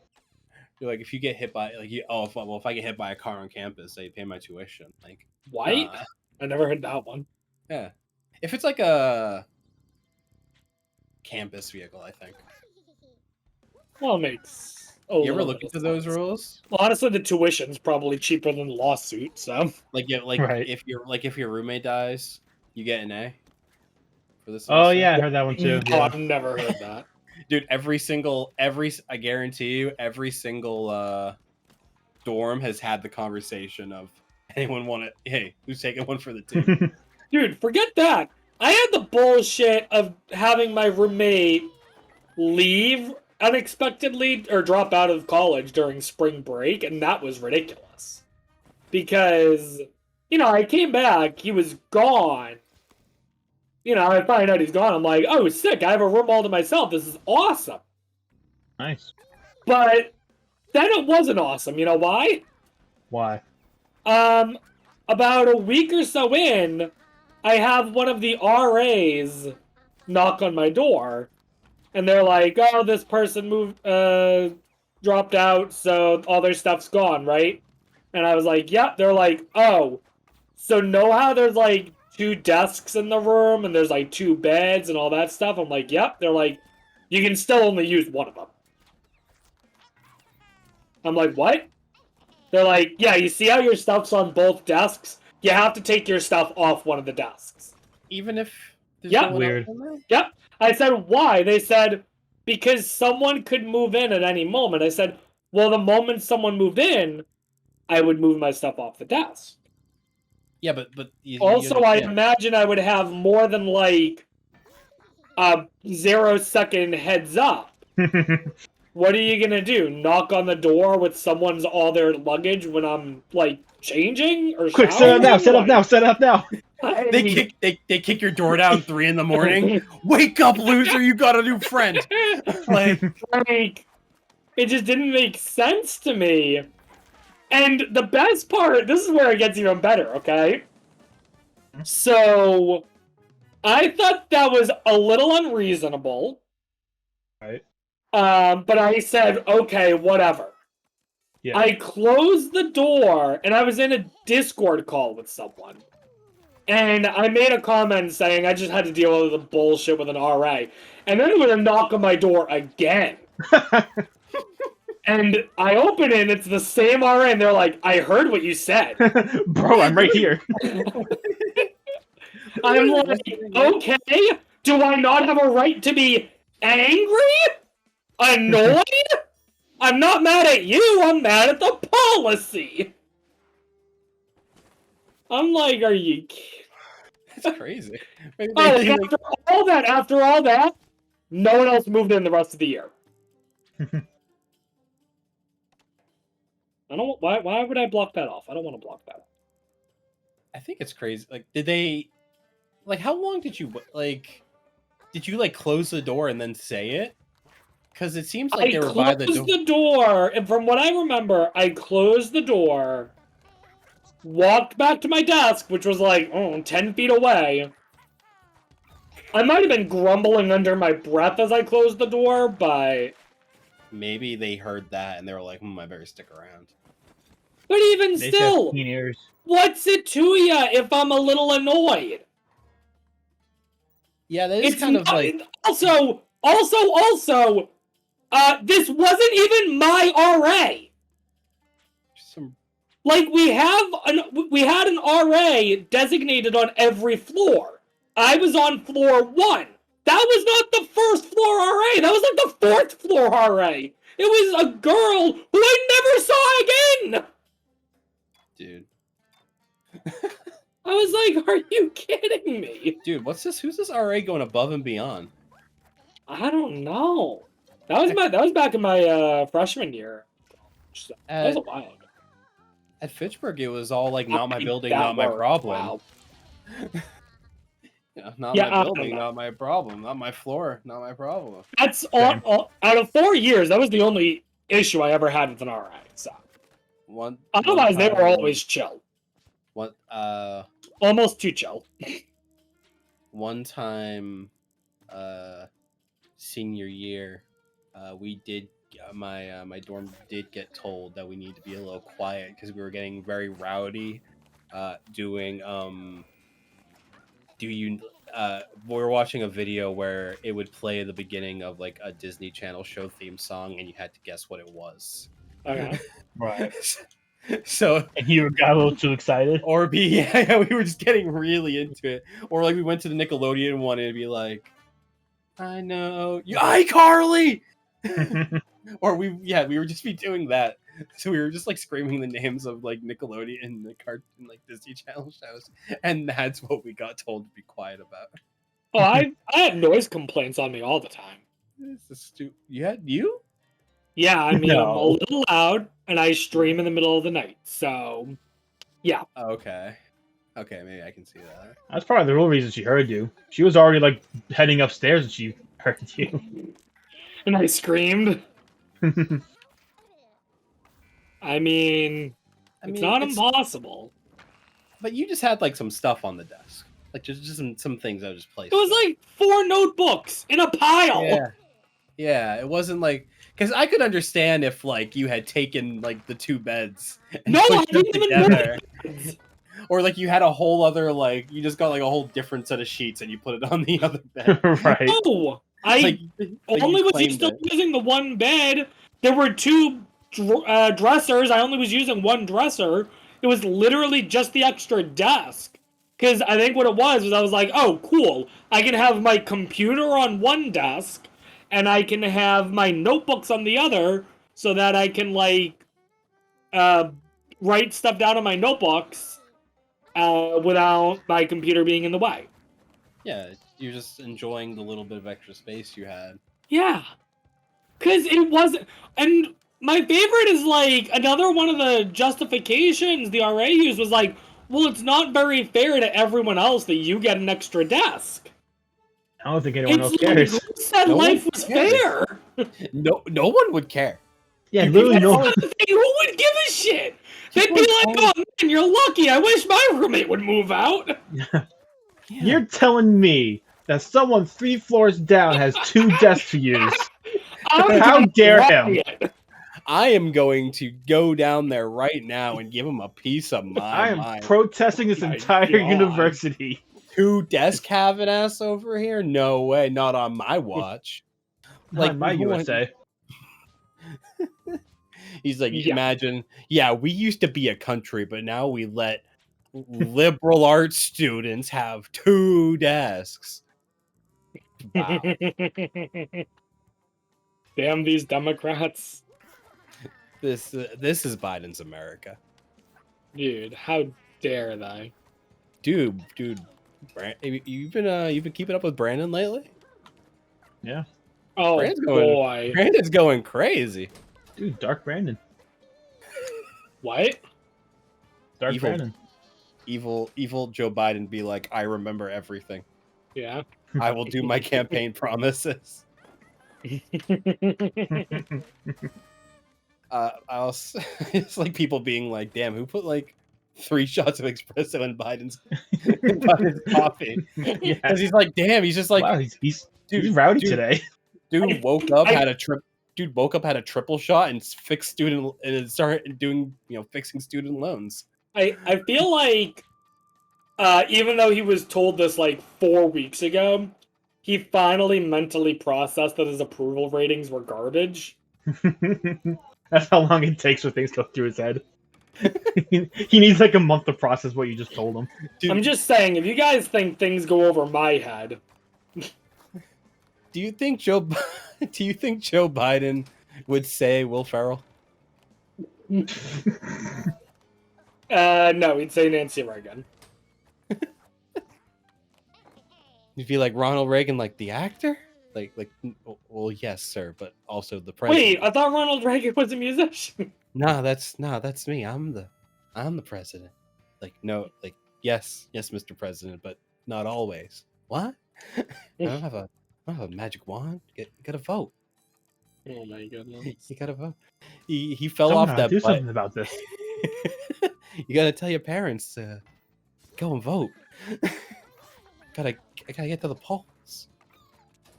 You're like, if you get hit by if I get hit by a car on campus, they pay my tuition. Like, White? I never heard that one. Yeah, if it's like a campus vehicle, I think. Well, it makes. You ever look into those rules? Well, honestly, the tuition's probably cheaper than the lawsuit. So, like, Right. if your roommate dies, you get an A for this. Oh yeah, I heard that one too. Oh, Yeah. I've never heard that. Dude, I guarantee you, every single dorm has had the conversation of anyone want it. Hey, who's taking one for the team? Dude, forget that. I had the bullshit of having my roommate leave unexpectedly or drop out of college during spring break, and that was ridiculous. Because, I came back, he was gone. I find out he's gone, I'm like, oh, sick, I have a room all to myself, this is awesome. Nice. But then it wasn't awesome, you know why? Why? About a week or so in, I have one of the RAs knock on my door, and they're like, oh, this person dropped out, so all their stuff's gone, right? And I was like, yep. They're like, oh, so know how there's like 2 desks in the room, and there's like 2 beds and all that stuff? I'm like, yep. They're like, you can still only use one of them. I'm like, what? They're like, yeah, you see how your stuff's on both desks? You have to take your stuff off one of the desks. Even if there's Yep. no one Weird. else in there? Yep. I said, why? They said, because someone could move in at any moment. I said, well, the moment someone moved in, I would move my stuff off the desk. Yeah, but also, I imagine I would have more than like a 0-second heads up. What are you gonna do? Knock on the door with all their luggage when I'm like changing or Quick, set up now! Set up now! Set up now! They kick your door down 3 a.m. Wake up, loser! You got a new friend. like it just didn't make sense to me. And the best part, this is where it gets even better, okay? So, I thought that was a little unreasonable. Right. But I said, okay, whatever. Yeah. I closed the door, and I was in a Discord call with someone. And I made a comment saying I just had to deal with the bullshit with an RA. And then it was a knock on my door again. And I open it, and it's the same RA, and they're like, I heard what you said. Bro, I'm right here. I'm like, okay, do I not have a right to be angry? Annoyed? I'm not mad at you, I'm mad at the policy. I'm like, are you kidding? That's crazy. After all that, no one else moved in the rest of the year. I don't. Why would I block that off? I don't want to block that off. I think it's crazy. Like, did they? Like, how long did you like? Did you like close the door and then say it? Because it seems like they were by the door. I closed the door, and from what I remember, I closed the door, walked back to my desk, which was like 10 feet away. I might have been grumbling under my breath as I closed the door, but maybe they heard that and they were like, I better stick around. But even still, what's it to ya if I'm a little annoyed? Yeah, that is kind of like... Also, this wasn't even my RA. Like, we had an RA designated on every floor. I was on floor 1. That was not the first floor RA. That was like the 4th floor RA. It was a girl who I never saw again. Dude. I was like, are you kidding me? Dude, what's this? Who's this RA going above and beyond? I don't know. That was back in my freshman year. That was a while ago. At Fitchburg, it was all like, not my building, not my problem. Wow. My building, not my problem. Not my floor, not my problem. That's all, out of 4 years, that was the only issue I ever had with an RA. So. Otherwise, they were always chill. Almost too chill. One time, senior year, we did my dorm did get told that we need to be a little quiet because we were getting very rowdy, we were watching a video where it would play the beginning of like a Disney Channel show theme song and you had to guess what it was. Okay. Right. So and you got a little too excited, or we were just getting really into it, or like we went to the Nickelodeon one and it'd be like, I know you, iCarly, or we were just be doing that. So we were just like screaming the names of like Nickelodeon and the cartoon like Disney Channel shows, and that's what we got told to be quiet about. Oh, I had noise complaints on me all the time. You? Yeah, I mean, no. I'm a little loud, and I stream in the middle of the night, so, yeah. Okay, maybe I can see that. That's probably the real reason she heard you. She was already, like, heading upstairs and she heard you. And I screamed. I mean, it's impossible. But you just had, like, some stuff on the desk. Like, just some things I just placed. It was, like, 4 notebooks in a pile! Yeah, it wasn't, like... Because I could understand if, like, you had taken, like, the 2 beds and I pushed them didn't together. Even or, like, you had a whole other, like, you just got, like, a whole different set of sheets and you put it on the other bed. Right. No! I only was using the 1 bed. There were 2 dressers. I only was using 1 dresser. It was literally just the extra desk. Because I think what it was I was like, oh, cool. I can have my computer on 1 desk. And I can have my notebooks on the other, so that I can, like, write stuff down on my notebooks without my computer being in the way. Yeah, you're just enjoying the little bit of extra space you had. Yeah. Because it wasn't... And my favorite is, like, another one of the justifications the RA used was, like, well, it's not very fair to everyone else that you get an extra desk. I don't think anyone else cares. Who said life was fair? No one would care. Yeah, literally no one. Who would give a shit? They'd be like, oh man, you're lucky. I wish my roommate would move out. Yeah. You're telling me that someone 3 floors down has 2 desks to use? How dare him? I am going to go down there right now and give him a piece of my mind. Protesting this entire university. 2 desk having ass over here? No way, not on my watch. Like my USA. He's like, imagine, we used to be a country, but now we let liberal arts students have 2 desks. Wow. Damn these Democrats. This is Biden's America. Dude, how dare they? Dude, you've been keeping up with Brandon lately? Yeah. Oh boy, Brandon's going crazy. Dude, Dark Brandon. What? Start training. Evil Joe Biden be like, I remember everything. Yeah. I will do my campaign promises. It's like people being like, damn, who put like 3 shots of espresso in Biden's coffee? Yeah. Because he's like, damn, he's just like, wow, he's rowdy today. Dude woke up, had a triple shot and started doing, fixing student loans. I feel like even though he was told this like 4 weeks ago, he finally mentally processed that his approval ratings were garbage. That's how long it takes for things to go through his head. He needs like a month to process what you just told him. Dude, I'm just saying, if you guys think things go over my head, do you think Joe Biden would say Will Ferrell? No, he'd say Nancy Reagan. You'd be like Ronald Reagan, like the actor? Like, well, yes, sir, but also the president. Wait, I thought Ronald Reagan was a musician. No, that's me. I'm the president. Like, no, like, yes, Mr. President, but not always. What? I don't have a magic wand. You gotta vote. Oh my goodness! You gotta vote. He fell Someone off that. Do something about this. You gotta tell your parents to go and vote. I gotta get to the polls.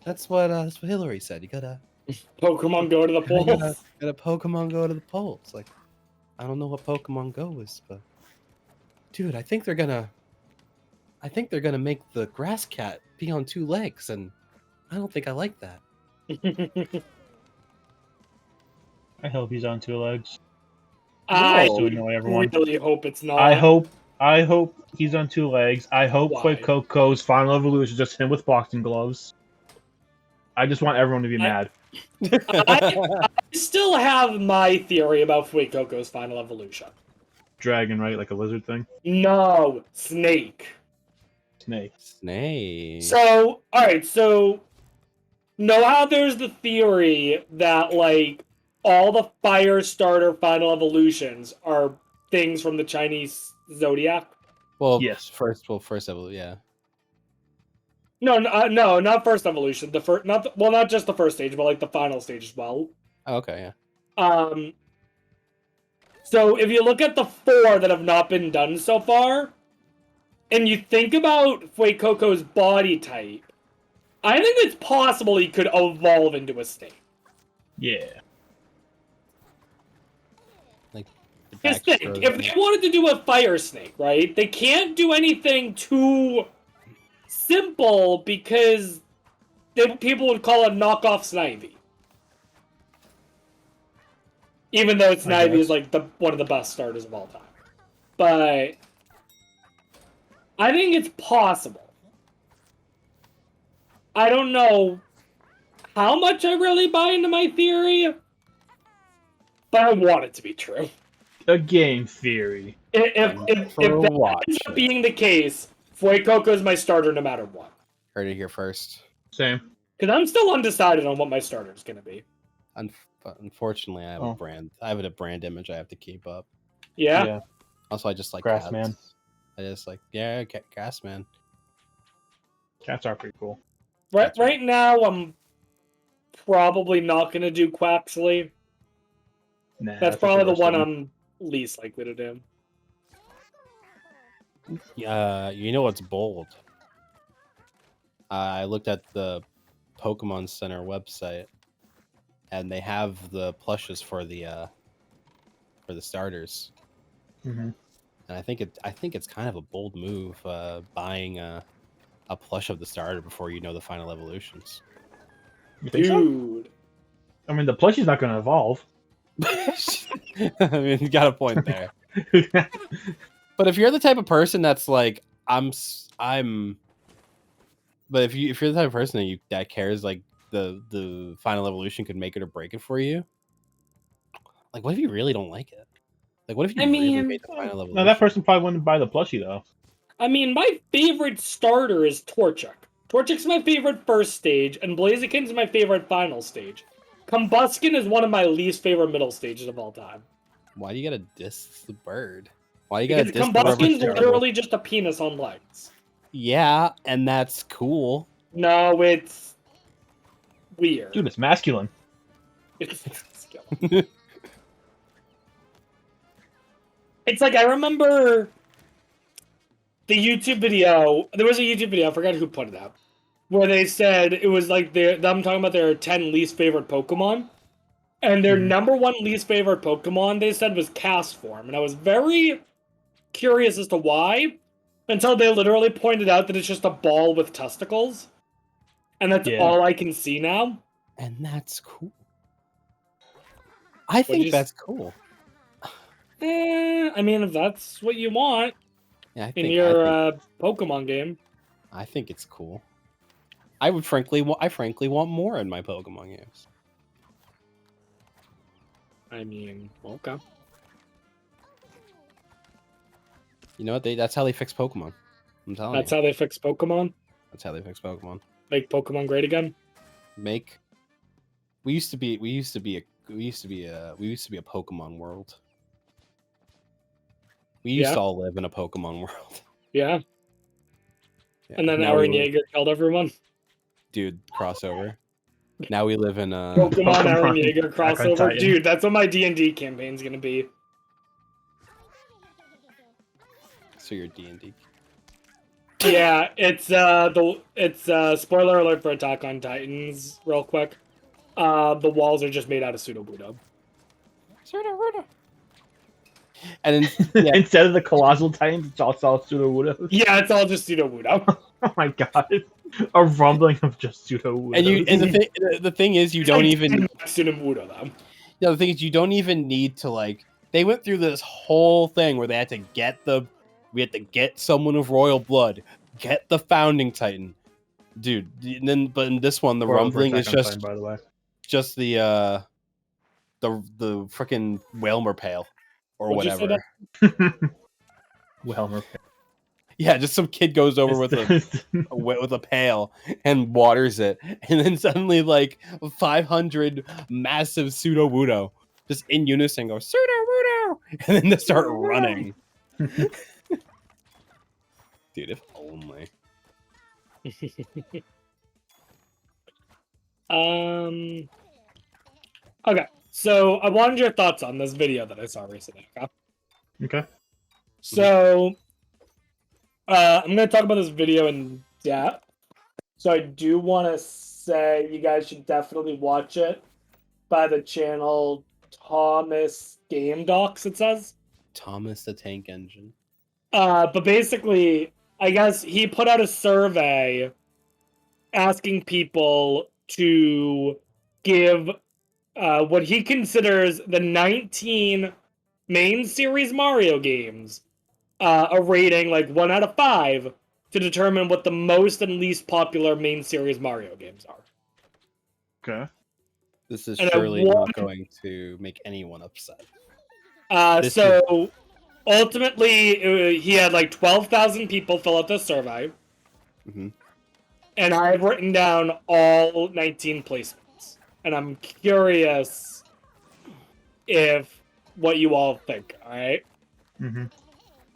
That's what Hillary said. You gotta Pokemon go to the polls. Gotta Pokemon go to the polls. Like, I don't know what Pokemon Go is, but dude, I think they're gonna make the grass cat be on 2 legs, and I don't think I like that. I hope he's on 2 legs. I everyone. really hope it's not. I hope he's on 2 legs. I hope Fuecoco's final evolution is just him with boxing gloves. I just want everyone to be mad. I still have my theory about Fuecoco's final evolution. Dragon, right? Like a lizard thing? No, snake. Snake. So, alright, so know how there's the theory that, like, all the fire starter final evolutions are things from the Chinese zodiac? Well, yes. First evolution, yeah. No, not first evolution. Not just the first stage, but like the final stage as well. Oh, okay, yeah. So if you look at the 4 that have not been done so far, and you think about Fuecoco's body type, I think it's possible he could evolve into a snake. Yeah. Like, just think, if they wanted to do a fire snake, right? They can't do anything too simple because people would call it knockoff Snivy. Even though Snivy is like one of the best starters of all time. But I think it's possible. I don't know how much I really buy into my theory, but I want it to be true. A game theory. If that ends up being the case, Fuecoco is my starter no matter what. Heard it here first. Same. Because I'm still undecided on what my starter is going to be. Unfortunately, I have a brand. I have a brand image I have to keep up. Yeah. Also, I just like Grassman. cats. I just like Grassman. Cats are pretty cool. Right now, I'm probably not going to do Quaxley. Nah, that's probably the one I'm least likely to do. You know what's bold? I looked at the Pokemon Center website, and they have the plushes for the starters. Mm-hmm. And I think it's kind of a bold move, buying a plush of the starter before you know the final evolutions. You think so? I mean, the plushie's not going to evolve. I mean, you got a point there. But if you're the type of person that's like, but if you're the type of person that cares, like the final evolution could make it or break it for you. Like, what if you really don't like it? Like, what if you really made the final evolution? No, that person probably wouldn't buy the plushie though. I mean, my favorite starter is Torchic. Torchic's my favorite first stage, and Blaziken's my favorite final stage. Combusken is one of my least favorite middle stages of all time. Why do you gotta diss the bird? Why you gotta because diss the rubber combustion's turtle? literally just a penis on legs. Yeah, and that's cool. No, it's weird. Dude, it's masculine. It's like I remember the YouTube video. There was a YouTube video. I forgot who put it out, where they said it was like them talking about their 10 least favorite Pokemon, and their number one least favorite Pokemon they said was Castform, and I was very curious as to why, until they literally pointed out that it's just a ball with testicles, and that's all I can see now. And that's cool. I think that's cool. I mean, if that's what you want in your Pokemon game, I think it's cool. I frankly want more in my Pokemon games. I mean, okay. You know what? That's how they fix Pokemon. I'm telling you. That's how they fix Pokemon. That's how they fix Pokemon. Make Pokemon great again. We used to be a Pokemon world. We used to all live in a Pokemon world. Yeah. And then Aaron Yeager killed everyone. Dude, crossover. Now we live in a Pokemon Aaron Yeager crossover. Dude, that's what my D&D campaign's gonna be. So you're D&D. Yeah, it's spoiler alert for Attack on Titans, real quick. The walls are just made out of Sudowoodo. And then, instead of the Colossal Titans, it's all Sudowoodo. Yeah, it's all just Sudowoodo. Oh my god. A rumbling of just Sudowoodo. And the thing is, you don't even Sudowoodo though. Yeah, the thing is, you don't even need to like. They went through this whole thing where they had to get someone of royal blood, get the founding titan, dude. And then, but in this one, the rumbling is just, by the way, just the freaking Whalmer Pale or whatever. Whalmer Pale. Yeah, just some kid goes over with a pail and waters it, and then suddenly like 500 massive Sudowoodo just in unison go Sudowoodo, and then they start running. Dude, if only. Okay, so I wanted your thoughts on this video that I saw recently. Okay. So, I'm going to talk about this video in depth. So I do want to say you guys should definitely watch it by the channel Thomas Game Docs, it says. Thomas the Tank Engine. But basically, I guess he put out a survey asking people to give what he considers the 19 main series Mario games a rating like 1 out of 5 to determine what the most and least popular main series Mario games are. Okay. This is surely not going to make anyone upset. Ultimately, he had like 12,000 people fill out the survey. Mm-hmm. And I've written down all 19 placements. And I'm curious what you all think, alright? Mm-hmm.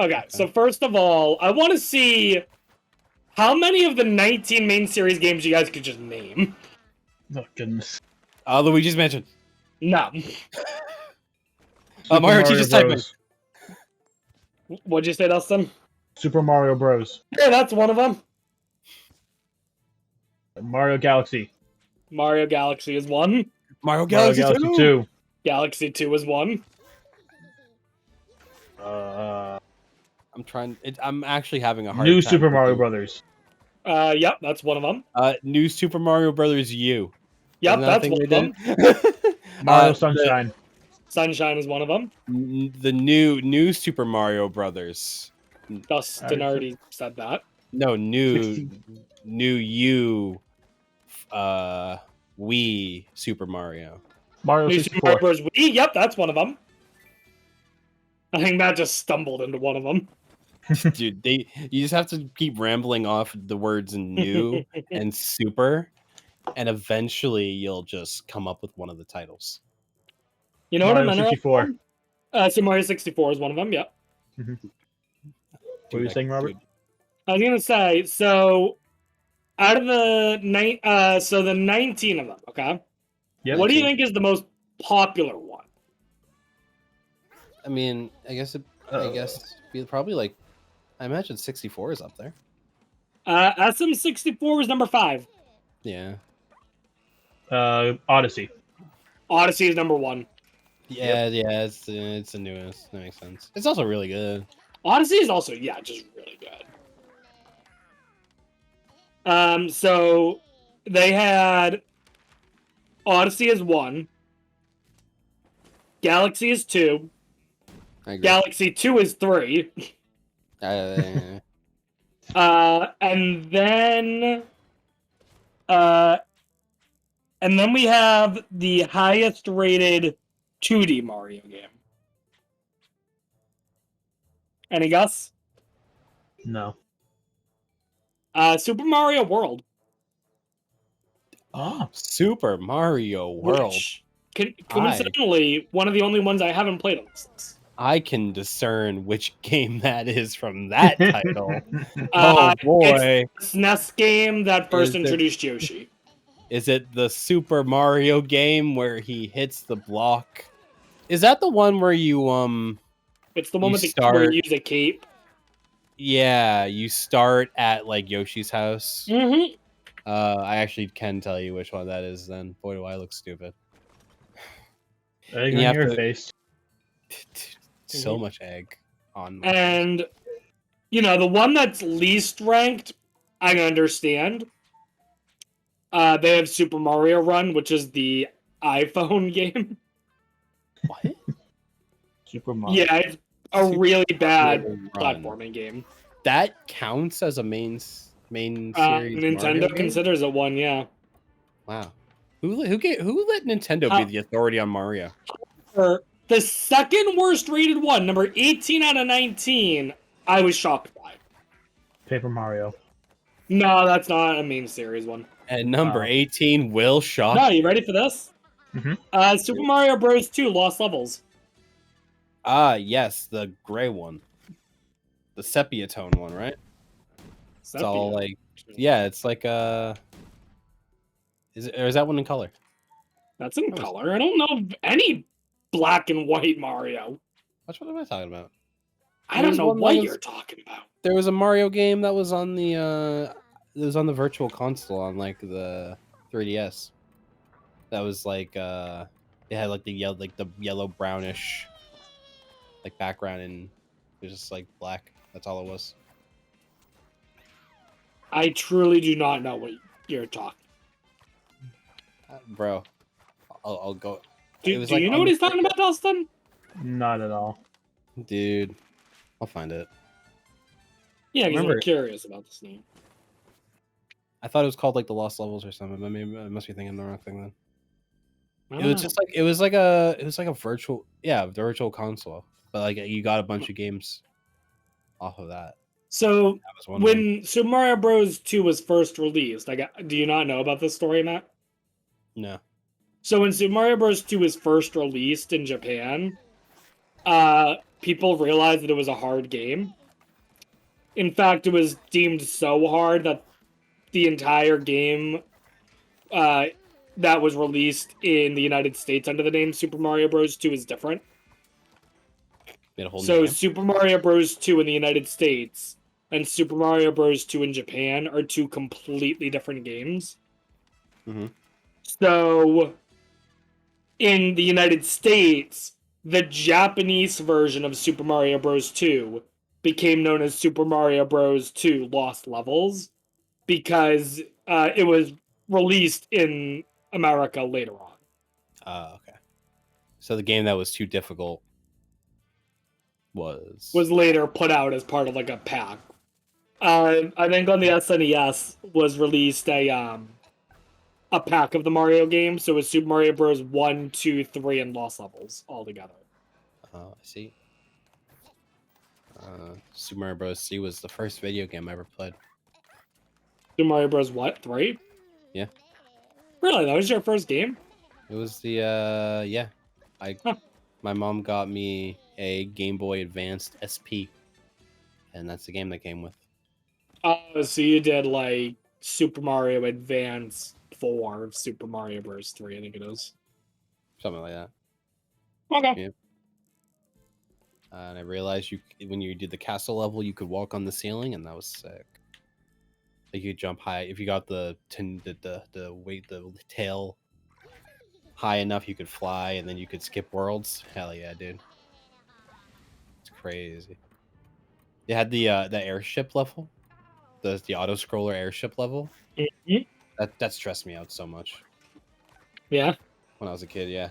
Okay, so first of all, I want to see how many of the 19 main series games you guys could just name. Oh, goodness. Luigi's Mansion. No. Mario just type in. What'd you say, Dustin? Super Mario Bros. Yeah, that's one of them. Mario Galaxy. Mario Galaxy is one. Mario Galaxy 2. Galaxy 2 is one. I'm actually having a hard New time. Super Mario Brothers. Yep, that's one of them. New Super Mario Brothers U. Yep, that's one of them. Mario Sunshine. Sunshine is one of them. The new Super Mario Brothers. Dustin already said that. No, new U. Wii Super Mario. Mario New 64. Super Mario Bros. Wii. Yep, that's one of them. I think Matt just stumbled into one of them. Dude, you just have to keep rambling off the words new and super, and eventually you'll just come up with one of the titles. You know what I'm Mario 64. Super Mario 64 is one of them. Yep. What were you saying, Robert? I was gonna say, so out of the the 19 of them, okay. Yep. What do you think is the most popular one? I mean, I guess probably like, I imagine 64 is up there. SM64 is number 5. Yeah. Odyssey. Odyssey is number 1. Yeah, yeah, it's the newest. That makes sense. It's also really good. Odyssey is also, yeah, just really good. So they had Odyssey is 1, Galaxy is 2, Galaxy 2 is 3. And then we have the highest rated 2D Mario game. Any guess? No. Super Mario World. Oh. Super Mario World. Which, coincidentally, one of the only ones I haven't played on this list. I can discern which game that is from that title. Oh boy. It's the SNES game that first introduced Yoshi. Is it the Super Mario game where he hits the block? Is that the one where you It's the one where you use a cape. Yeah, you start at like Yoshi's house. Mm-hmm. I actually can tell you which one that is. Then, boy, do I look stupid. Egg on your face. So much egg on. My face. The one that's least ranked, I can understand. They have Super Mario Run, which is the iPhone game. What? Super Mario. Yeah, it's a really bad platforming game. That counts as a main series. Nintendo considers it one, yeah. Wow. Who let Nintendo be the authority on Mario? The second worst rated one, number 18 out of 19, I was shocked by. Paper Mario. No, that's not a main series one. And number 18 will shock. No, you ready for this? Mm-hmm. Super Mario Bros. 2 Lost Levels. Yes, the gray one. The sepia tone one, right? Sepia. It's all like, yeah, it's like is that one in color? That's in color. I don't know of any black and white Mario. What am I talking about? I don't know what you're talking about. There was a Mario game that was on the virtual console on like the 3DS. That was like it had like the yellow brownish like background, and it was just like black. That's all it was. I truly do not know what you're talking. Bro, I'll go. Do you know what he's talking about, Dustin? Not at all. Dude, I'll find it. Yeah, because I'm curious about this name. I thought it was called like the Lost Levels or something. But maybe I must be thinking the wrong thing then. It was just like it was like a virtual console, but like you got a bunch of games off of that. So when Super Mario Bros. 2 was first released, do you not know about this story, Matt? No. So when Super Mario Bros. 2 was first released in Japan, people realized that it was a hard game. In fact, it was deemed so hard that the entire game that was released in the United States under the name Super Mario Bros. 2 is different. So Super Mario Bros. 2 in the United States and Super Mario Bros. 2 in Japan are two completely different games. Mm-hmm. So in the United States, the Japanese version of Super Mario Bros. 2 became known as Super Mario Bros. 2 Lost Levels because it was released in America later on. Okay. So the game that was too difficult was later put out as part of like a pack. I think on the SNES was released a pack of the Mario games, so it was Super Mario Bros. 1, 2, 3, and Lost Levels all together. I see. Super Mario Bros. 3 was the first video game I ever played. Super Mario Bros. What? 3? Yeah. Really? That was your first game? It was the yeah. My mom got me a Game Boy Advanced SP, and that's the game that came with. Oh, so you did like Super Mario Advance 4, Super Mario Bros. 3, I think it is. Something like that. Okay. Yeah. And I realized when you did the castle level, you could walk on the ceiling, and that was sick. Like you could jump high if you got the tail high enough, you could fly, and then you could skip worlds. Hell yeah, dude! It's crazy. They had the airship level, the auto scroller airship level. Mm-hmm. That stressed me out so much. Yeah. When I was a kid, yeah.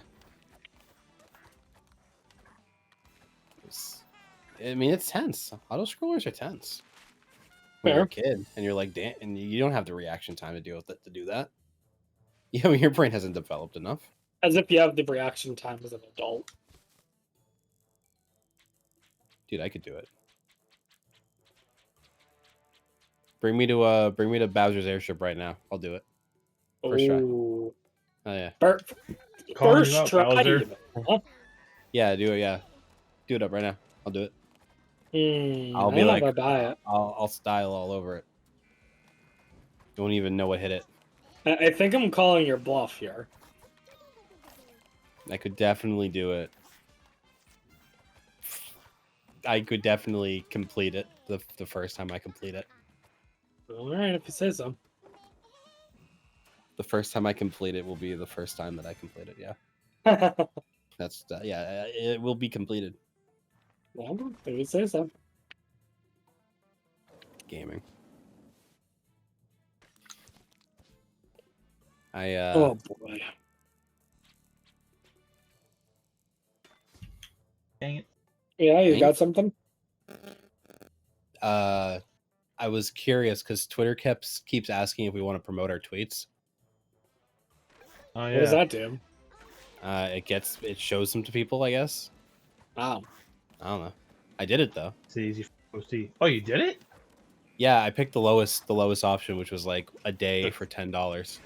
I mean, it's tense. Auto scrollers are tense. When you're a kid and you're like, damn, and you don't have the reaction time to deal with it to do that. Yeah, your brain hasn't developed enough. As if you have the reaction time as an adult. Dude, I could do it. Bring me to Bowser's airship right now. I'll do it. First try. Oh yeah. First try. Huh? Yeah, do it. Yeah, do it up right now. I'll do it. I'll be like, I'll style all over it. Don't even know what hit it. I think I'm calling your bluff here. I could definitely do it. I could definitely complete it the first time I complete it. All right, if you say so. The first time I complete it will be the first time that I complete it. Yeah. That's yeah. It will be completed. Well, if you say so. Gaming. Oh boy. Dang it. Yeah, you got something? I was curious because Twitter keeps asking if we want to promote our tweets. Oh yeah. What does that do? It shows them to people, I guess. Wow. I don't know. I did it though. It's easy to see. Oh, you did it? Yeah, I picked the lowest option, which was like a day for $10.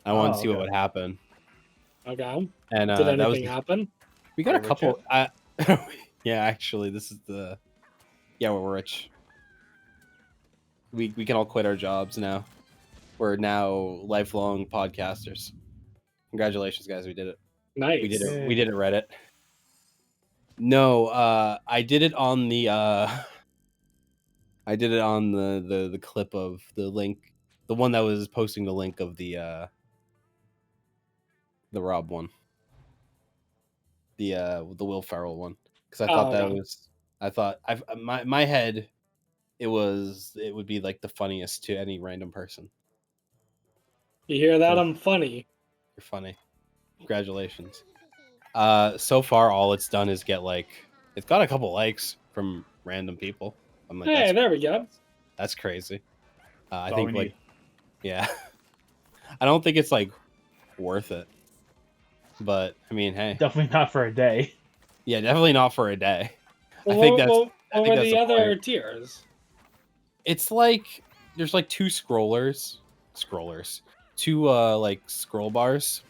I wanted to see what would happen. Okay. And did anything happen? We got a couple. Yeah, actually, this is the. Yeah, we're rich. We can all quit our jobs now. We're now lifelong podcasters. Congratulations, guys! We did it. Nice. We did it. We did it. Reddit. No, I did it on the. I did it on the clip of the link, the one that was posting the link of the Rob one. The Will Ferrell one, because I thought my head, it would be like the funniest to any random person. You hear that? I'm funny. You're funny. Congratulations. So far all it's done is get it's got a couple likes from random people. I'm like, hey, there we go. That's crazy. I think yeah. I don't think it's worth it. But I mean, hey, definitely not for a day. Yeah, definitely not for a day. Well, I think that's what were the other tiers? It's there's two scrollers, two scroll bars,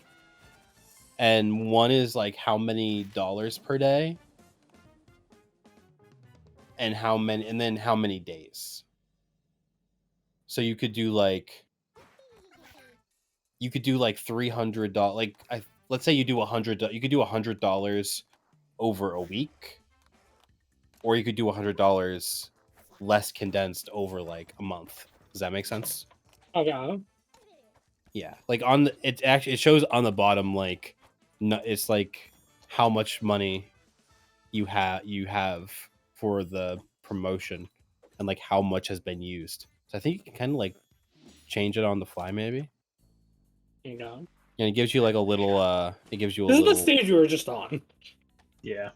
and one is how many dollars per day, and then how many days. So you could do $300. Let's say you do $100. You could do $100 over a week, or you could do $100 less condensed over a month. Does that make sense? Okay. Yeah, it shows on the bottom it's how much money you have for the promotion and how much has been used. So I think you can kind of change it on the fly maybe. You know. And it gives you a little This is the stage we were just on. Yeah.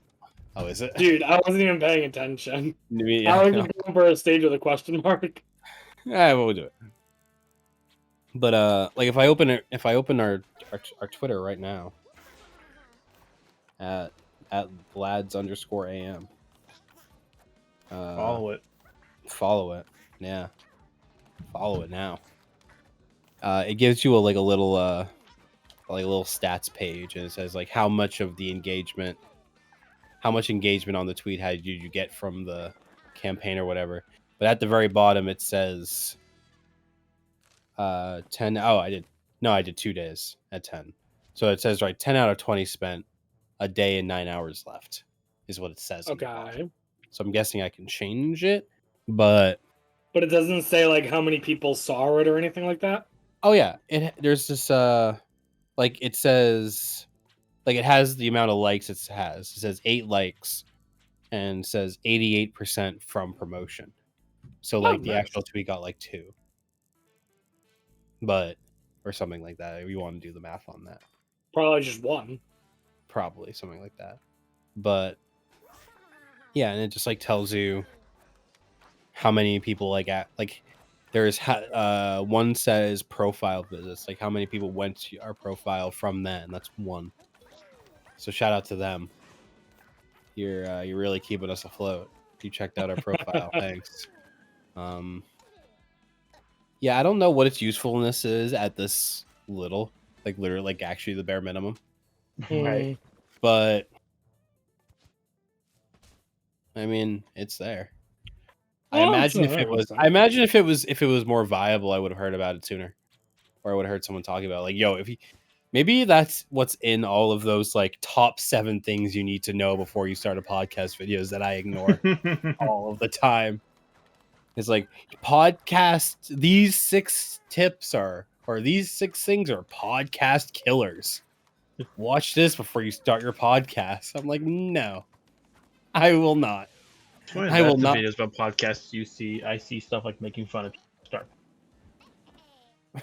Oh, is it? Dude, I wasn't even paying attention. Yeah, I was just going for a stage with a question mark. Yeah, we'll do it. But if I open our Twitter right now at Vlads_AM. Follow it. Follow it. Yeah. Follow it now. It gives you a little like a little stats page, and it says like how much engagement on the tweet did you get from the campaign or whatever. But at the very bottom it says 10. Oh, I did 2 days at 10. So it says 10 out of 20 spent, a day and 9 hours left is what it says. Okay. So I'm guessing I can change it, but it doesn't say like how many people saw it or anything like that. Oh yeah, there's this like it says, like it has the amount of likes it has. It says 8 likes and says 88% from promotion. So like the actual tweet got like 2. But or something like that. If you want to do the math on that. Probably just 1. Probably something like that. But yeah, and it just like tells you how many people there's one says profile visits, like how many people went to our profile from that, and that's 1. So shout out to them. You're really keeping us afloat. You checked out our profile. Thanks. Yeah, I don't know what its usefulness is at this little, like literally, like actually the bare minimum. Right. But I mean, it's there. I imagine if it was more viable, I would have heard about it sooner, or I would have heard someone talking about it. Like, yo, maybe that's what's in all of those like top 7 things you need to know before you start a podcast videos that I ignore all of the time. It's like podcast. These 6 tips or these 6 things are podcast killers. Watch this before you start your podcast. I'm like, no, I will not. I will not. Videos about podcasts I see stuff like making fun of start.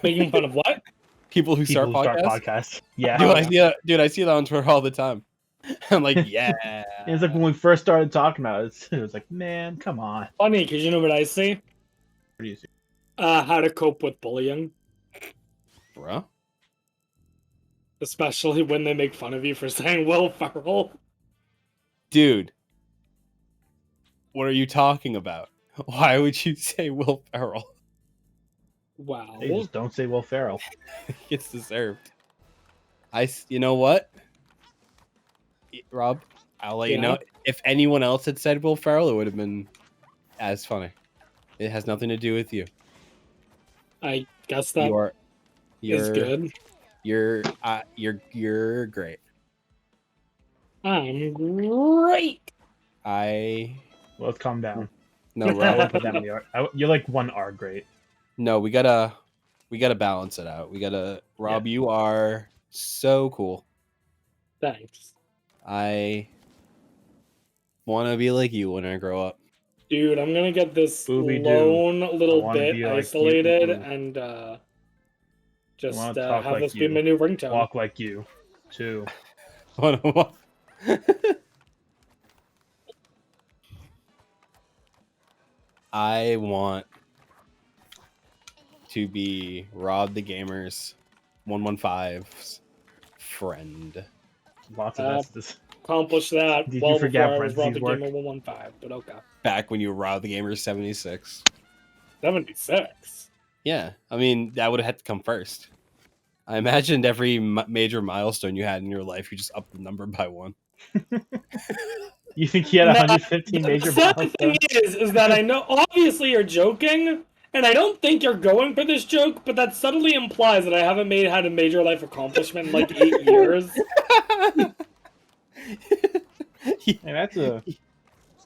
Making fun of what? People who start podcasts. Yeah, dude, I see that on Twitter all the time. I'm like, yeah. It's like when we first started talking about it, it was like, man, come on. Funny, because you know what I see? What do you see? How to cope with bullying. Bruh? Especially when they make fun of you for saying Will Ferrell. Dude. What are you talking about? Why would you say Will Ferrell? Wow. They just don't say Will Ferrell. It's deserved. You know what? Rob, I'll let you know. If anyone else had said Will Ferrell, it would have been as funny. It has nothing to do with you. I guess that is good. You're great. I'm great. Let's calm down. No, Rob. You're like 1R great. No, we gotta balance it out. Rob, you are so cool. Thanks. I want to be like you when I grow up. Dude, I'm gonna get this lone little bit isolated and just have this be my new ringtone. Walk like you, too. I want to be Rob the Gamer's 115's friend. Lots of messages. Accomplish that. Did you forget before I was Rob the Gamer 115, but okay. Back when you were Rob the Gamer 76. 76? Yeah, I mean, that would have had to come first. I imagined every major milestone you had in your life, you just upped the number by 1. You think he had 115 major milestones? The thing is that I know, obviously you're joking, and I don't think you're going for this joke, but that subtly implies that I haven't had a major life accomplishment in like 8 years. Hey, that's a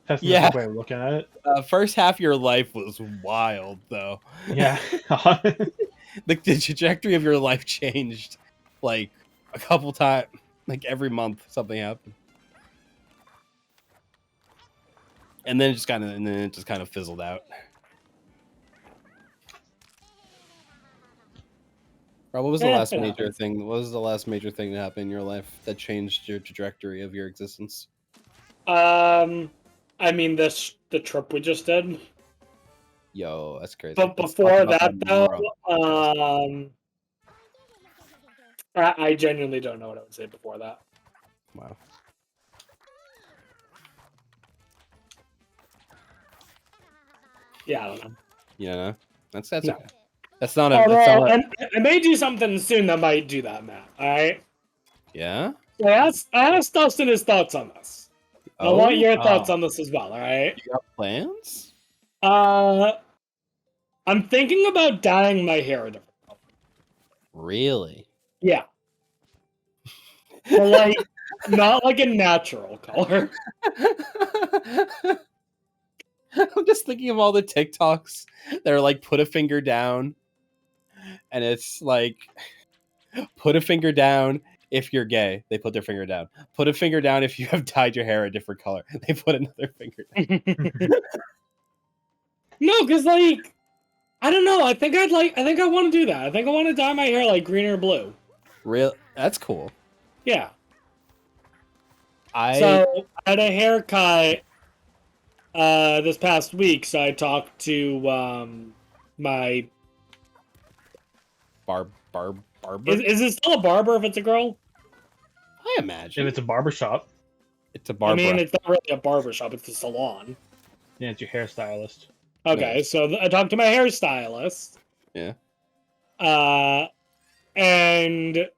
pessimistic way of looking at it. First half of your life was wild, though. Yeah. The trajectory of your life changed like a couple times, like every month something happened. And then it just kind of fizzled out. Rob, what was the last major thing? What was the last major thing that happened in your life that changed your trajectory of your existence? I mean, the trip we just did. Yo, that's crazy. But before that, though, I genuinely don't know what I would say before that. Wow. Yeah, I don't know. You know, that's no. okay. That's not a. That's not a I may do something soon that might do that, Matt. All right. yeah. So I asked Dustin his thoughts on this. I want your thoughts on this as well. All right. You got plans? I'm thinking about dyeing my hair a different color. Really? Yeah. But like, not like a natural color. I'm just thinking of all the TikToks that are like, put a finger down, and it's like, put a finger down if you're gay. They put their finger down. Put a finger down if you have dyed your hair a different color. They put another finger down. No, because like, I don't know. I think I want to do that. I think I want to dye my hair like green or blue. Real? That's cool. Yeah. I had a haircut this past week, so I talked to my barber. Is it still a barber if it's a girl? I imagine If it's a barber shop. It's a barber. I mean, it's not really a barber shop; it's a salon. Yeah, it's your hairstylist. Okay, Nice. so I talked to my hairstylist. Yeah. And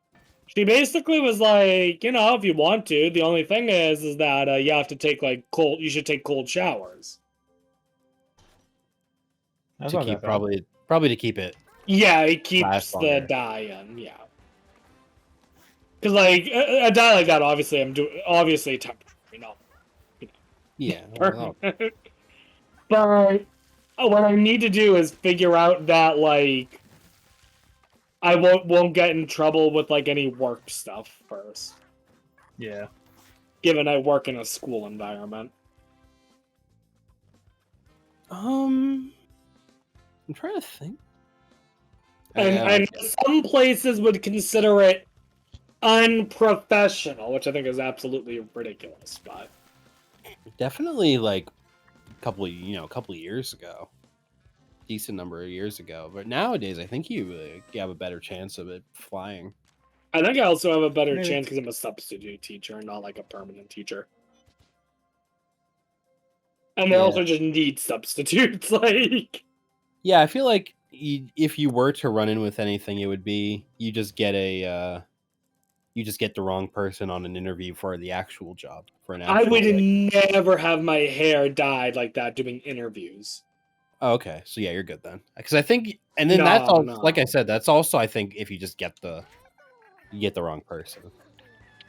she basically was like, you know, if you want to, the only thing is that you have to take you should take cold showers. That's To not keep that bad. probably to keep it. Yeah, it keeps Last the longer. dye in. Yeah, because like a dye like that, obviously, obviously temperature, you know. Yeah. But what I need to do is figure out that like I won't get in trouble with like any work stuff first. Yeah. Given I work in a school environment. I'm trying to think. And some places would consider it unprofessional, which I think is absolutely ridiculous. But definitely like a couple of years ago, decent number of years ago. But nowadays, I think you have a better chance of it flying. I think I also have a better chance because I'm a substitute teacher and not like a permanent teacher. And they also just need substitutes, like. Yeah, I feel like if you were to run in with anything, it would be you just get the wrong person on an interview for the actual job for an. I would never have my hair dyed like that doing interviews. Oh, okay, so yeah, you're good then. Because I think, and then that's all. No. Like I said, that's also I think if you just get the wrong person,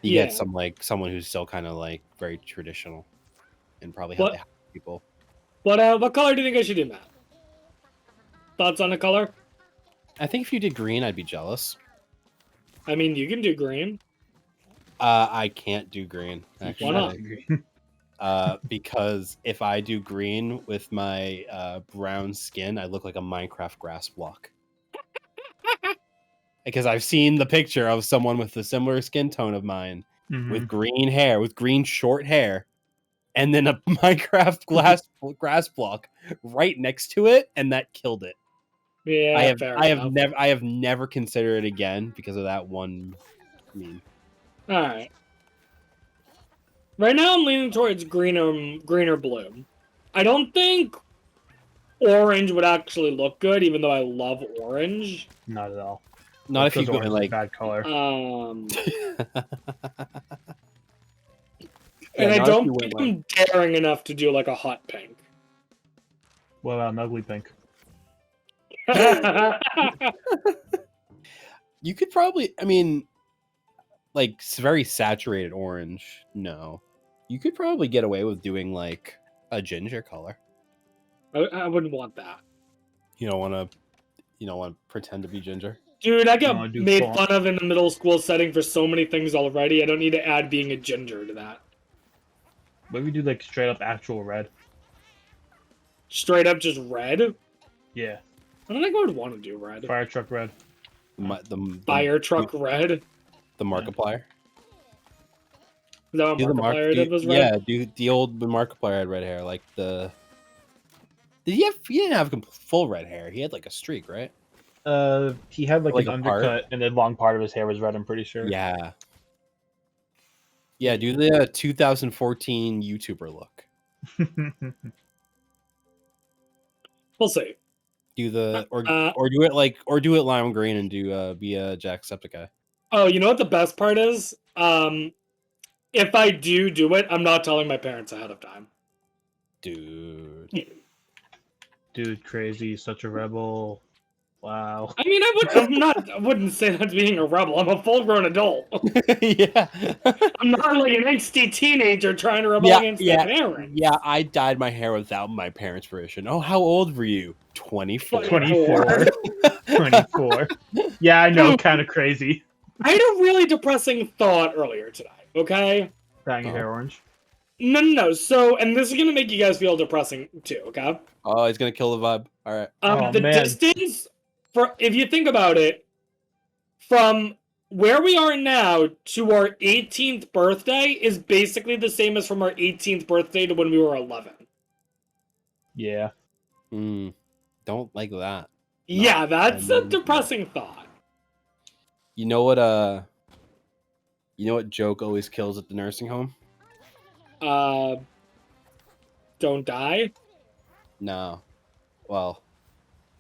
you get someone who's still kind of like very traditional, and probably how they hire people. What color do you think I should do, Matt? Thoughts on a color? I think if you did green, I'd be jealous. I mean, you can do green. I can't do green. Actually. Why not? Because if I do green with my brown skin, I look like a Minecraft grass block. Because I've seen the picture of someone with a similar skin tone of mine with green hair, with green short hair, and then a Minecraft grass block right next to it, and that killed it. Yeah, I have never considered it again because of that one meme. All right. Right now, I'm leaning towards green or blue. I don't think orange would actually look good, even though I love orange. Not at all. Not if you go like bad color. And I don't think I'm daring enough to do like a hot pink. What about an ugly pink? You could probably, I mean, like very saturated orange. No, you could probably get away with doing like a ginger color. I wouldn't want that. You don't want to pretend to be ginger. Dude, I got made fun of in the middle school setting for so many things already. I don't need to add being a ginger to that. What if we do like straight up actual red? Straight up just red? Yeah. I don't think I would want to do red. Fire truck red. The fire truck red? The Markiplier. Is that what Markiplier did was red? Yeah, dude, the old Markiplier had red hair. Like the... He didn't have full red hair. He had like a streak, right? He had like an undercut, and the long part of his hair was red. I'm pretty sure. Yeah. Yeah, do the 2014 YouTuber look. We'll see. Do the or do it lime green and do be a Jacksepticeye. Oh, you know what the best part is? If I do it, I'm not telling my parents ahead of time. Dude. Dude, crazy, such a rebel. Wow. I mean, I wouldn't say that's being a rebel. I'm a full-grown adult. Yeah. I'm not like an angsty teenager trying to rebel against their parents. Yeah, I dyed my hair without my parents' permission. Oh, how old were you? 24. 24. 24. Yeah, I know, kind of crazy. I had a really depressing thought earlier today, okay? Dyeing your hair orange? No. So, and this is going to make you guys feel depressing too, okay? Oh, he's going to kill the vibe. All right. The distance, if you think about it, from where we are now to our 18th birthday is basically the same as from our 18th birthday to when we were 11. Yeah. Don't like that. Yeah, that's a depressing thought. You know what joke always kills at the nursing home? Don't die? No. Well,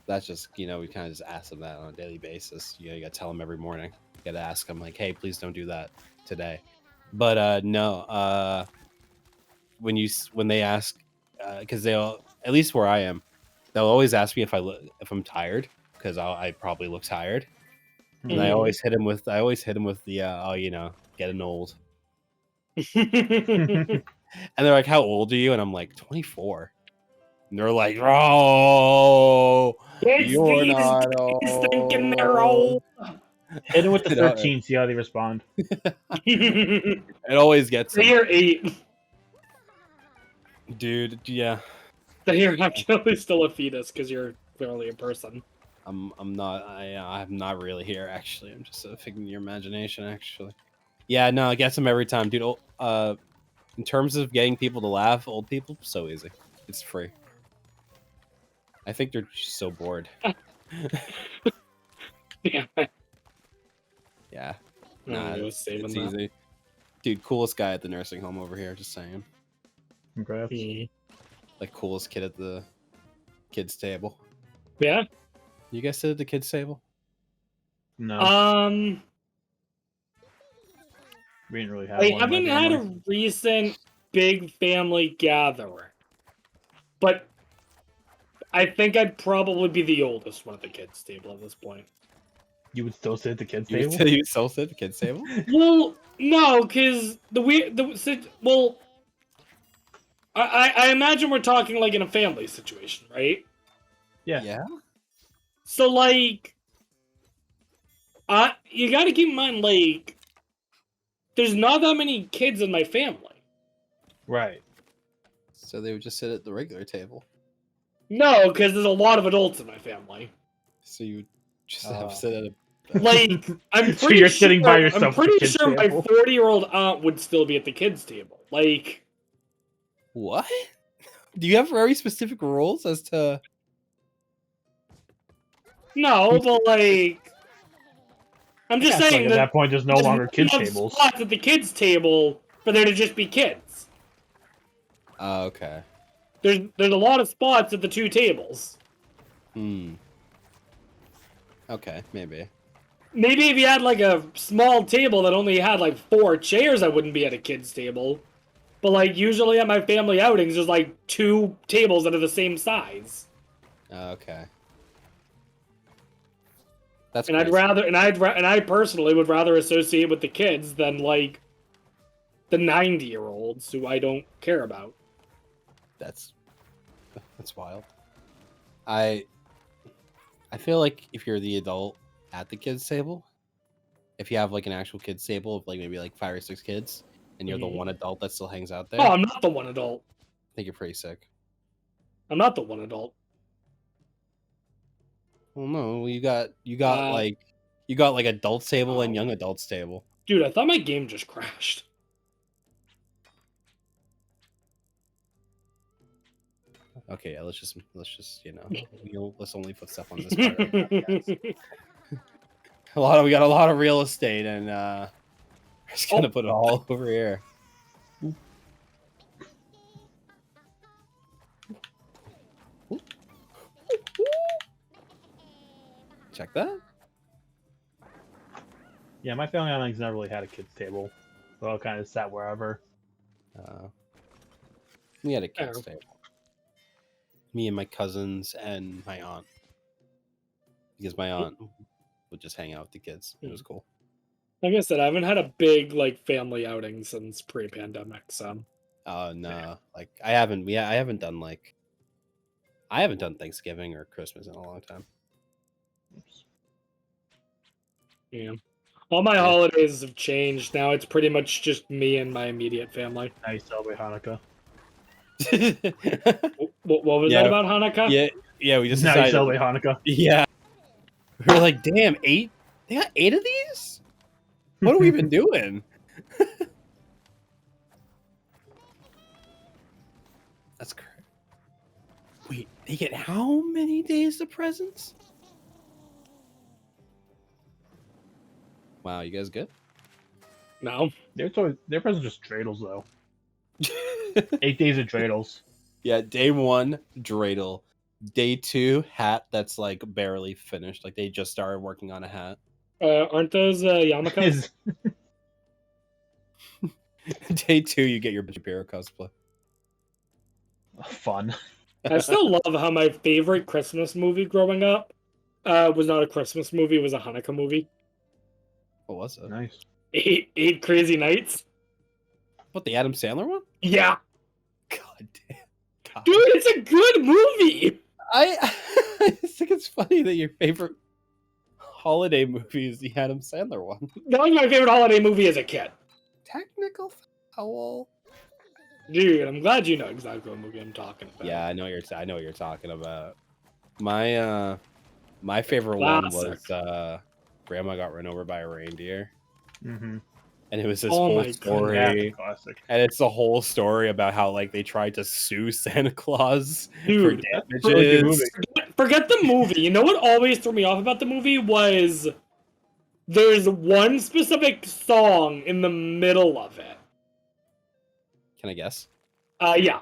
that's just, we kind of just ask them that on a daily basis. You gotta tell them every morning. You gotta ask them, like, hey, please don't do that today. But no, when they ask, because they'll, at least where I am, they'll always ask me if I'm tired, because I probably look tired. And I always hit him with the getting old. And they're like, how old are you? And I'm like, 24. And they're like, oh, you're not old. Thinking they're old. Hit him with the 13, see how they respond. It always gets them. You're 8. Dude, yeah. So you're actually still a fetus because you're clearly a person. I'm not really here, actually. I'm just a figment of your imagination, actually. Yeah, no, it gets them every time, dude. In terms of getting people to laugh, old people, so easy. It's free. I think they're just so bored. Yeah. Yeah. Nah, it's easy. Dude, coolest guy at the nursing home over here, just saying. Congrats. Like, coolest kid at the kids' table. Yeah? You guys sit at the kids' table? No. We didn't really have I one. haven't had a recent big family gathering. But I think I'd probably be the oldest one at the kids' table at this point. You would still sit at the kids' table? You would still sit at the kids' table? Well, no, because I imagine we're talking like in a family situation, right? Yeah. Yeah. So like, you got to keep in mind, like, there's not that many kids in my family. Right. So they would just sit at the regular table. No, because there's a lot of adults in my family. So you would just have to sit at a... Like, I'm pretty so you're sitting by yourself. I'm pretty sure my table. 40-year-old aunt would still be at the kids' table. Like, what? Do you have very specific rules as to? No, but like, I'm just saying at that point, there's no longer kids' tables. Spots at the kids' table for there to just be kids. Oh, okay. There's a lot of spots at the two tables. Okay, maybe. Maybe if you had like a small table that only had like 4 chairs, I wouldn't be at a kids' table. But like usually at my family outings, there's like 2 tables that are the same size. Okay. That's and crazy. I personally would rather associate with the kids than like the 90-year-olds who I don't care about. That's wild. I feel like if you're the adult at the kids table, if you have like an actual kids table of like maybe like 5 or 6 kids, and you're the one adult that still hangs out there. Oh, I'm not the one adult. I think you're pretty sick. I'm not the one adult. Well, no, you got like adults table and young adults table. Dude, I thought my game just crashed. Okay, yeah, let's just let's only put stuff on this part of the podcast. We got a lot of real estate, and we're just gonna put it all over here. check that. Yeah, my family outings never really had a kids table. So I kind of sat wherever. We had a kids table. Me and my cousins and my aunt. Because my aunt would just hang out with the kids. It was cool. Like I said, I haven't had a big like family outing since pre-pandemic, so. Oh no. Like I haven't done Thanksgiving or Christmas in a long time. Yeah. All my holidays have changed. Now it's pretty much just me and my immediate family. Now you celebrate Hanukkah. What was that about Hanukkah? Yeah, we just now decided. You celebrate Hanukkah. Yeah. We were like, damn, 8? They got 8 of these? What have we been doing? That's crazy. Wait, they get how many days of presents? Wow, you guys good? No. Their presents just dreidels though. 8 days of dreidels. Yeah, day 1, dreidel. Day 2, hat that's like barely finished. Like they just started working on a hat. Aren't those yarmulkes? Day 2, you get your Shapiro cosplay. Fun. I still love how my favorite Christmas movie growing up was not a Christmas movie, it was a Hanukkah movie. What was it? Nice. Eight Crazy Nights. What, the Adam Sandler one? Yeah. God damn. God. Dude, it's a good movie. I just think it's funny that your favorite holiday movie is the Adam Sandler one. That was my favorite holiday movie as a kid. Technical foul. Dude, I'm glad you know exactly what movie I'm talking about. Yeah, I know what you're talking about. My my favorite one was Grandma Got Run Over by a Reindeer. Mm-hmm. And it was this whole story. Yeah, classic. And it's the whole story about how like they tried to sue Santa Claus Dude, for damages. Really movie. Forget the movie. You know what always threw me off about the movie was there's one specific song in the middle of it. Can I guess? Yeah.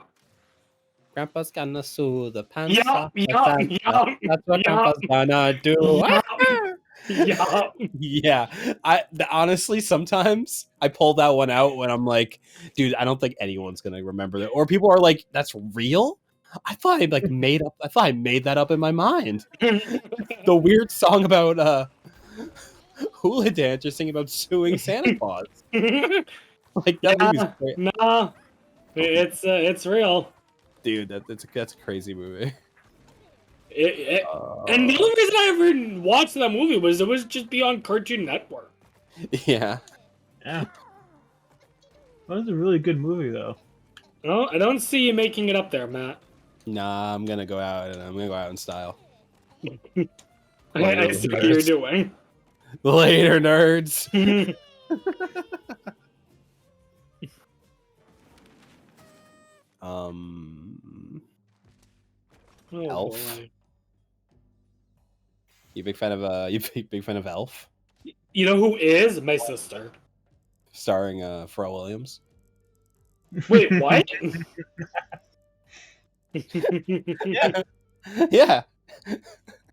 Grandpa's gonna sue the pants. Yeah. That's what Grandpa's gonna do. Yeah. Yeah. Honestly, sometimes I pull that one out when I'm like, dude, I don't think anyone's gonna remember that. Or people are like, that's real? I thought I made that up in my mind. The weird song about hula dancers singing about suing Santa Claus. Like that movie's great. Nah. It's real. Dude, that's a crazy movie. And the only reason I ever watched that movie was it was just be on Cartoon Network. Yeah. That was a really good movie, though. No, I don't see you making it up there, Matt. Nah, I'm gonna go out in style. I see what you're doing. Later, nerds. Elf. Boy. You big fan of Elf? You know who is my sister? Starring Pharrell Williams. Wait, what? Yeah.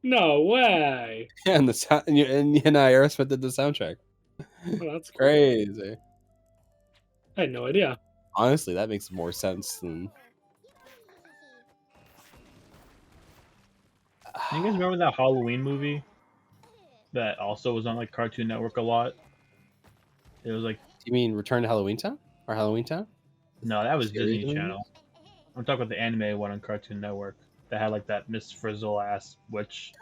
No way. Yeah, and Aerosmith did the soundtrack. Oh, that's cool. Crazy. I had no idea. Honestly, that makes more sense than. You guys remember that Halloween movie that also was on like Cartoon Network a lot? It was like. You mean Return to Halloween Town or Halloween Town? No, that was Disney Channel. I'm talking about the anime one on Cartoon Network that had like that Miss Frizzle ass witch.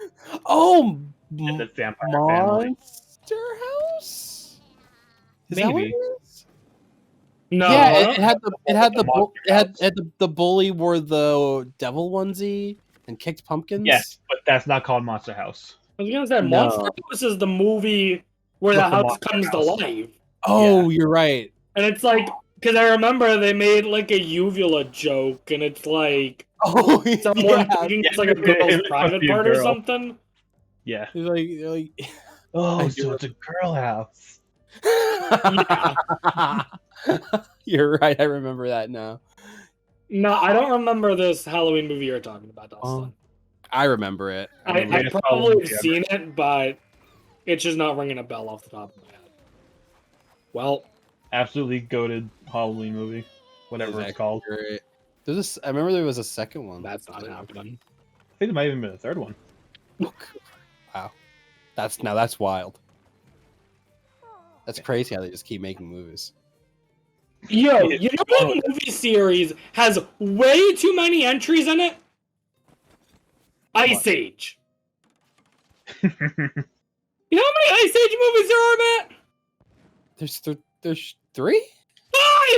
Oh, the vampire Monster House. Is Maybe. That what it is? No. Yeah, it had the bully wore the devil onesie and kicked pumpkins. Yes, but that's not called Monster House. I was gonna say Monster House is the movie where the house comes to life. Oh, you're right. And it's like, because I remember they made like a uvula joke, and it's like, someone thinking it's like a girl's private part or something. Yeah. Like oh, so it's a girl house. Yeah. You're right. I remember that now. No, I don't remember this Halloween movie you're talking about, Dustin. I remember it. I probably have seen it, but it's just not ringing a bell off the top of my head. Well, absolutely goated Halloween movie, whatever it's called. Great. I remember there was a second one. That's not happening. I think there might even been a third one. Wow, that's wild. That's crazy how they just keep making movies. Yo, you know what movie series has way too many entries in it? Ice Age. You know how many Ice Age movies there are, Matt? There's 3?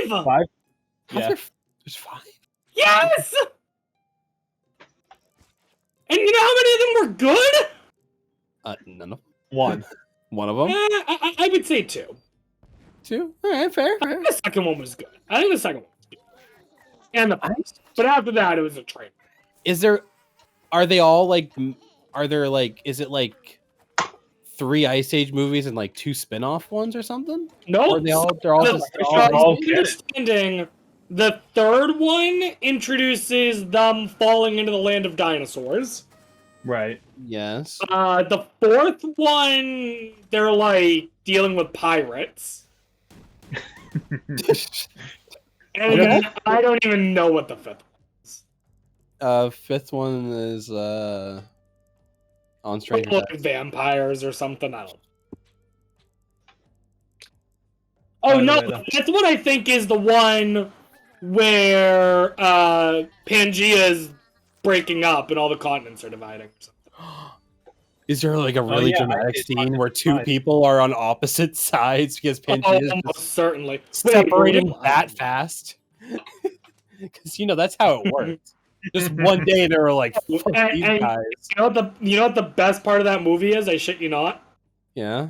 5! 5? Yeah. There's 5? Yes! And you know how many of them were good? None of them. One. One of them? I would say 2. 2? Alright, fair. The second one was good. I think the second one was good. And the first. But after that, it was a train. Are they all like, is it like 3 Ice Age movies and like 2 spin-off ones or something? No. They're all just understanding, the third one introduces them falling into the land of dinosaurs. Right. Yes. The fourth one, they're like dealing with pirates. And I don't even know what the fifth one is. Fifth one is on Stranger like vampires or something. I don't. Oh no, that's what I think is the one where Pangaea's breaking up and all the continents are dividing. Is there like a really dramatic scene where 2 people are on opposite sides because Pangaea is almost certainly separating that fast? Because that's how it works. Just one day they were like, "Fuck these guys." You know what the best part of that movie is? I shit you not. Yeah.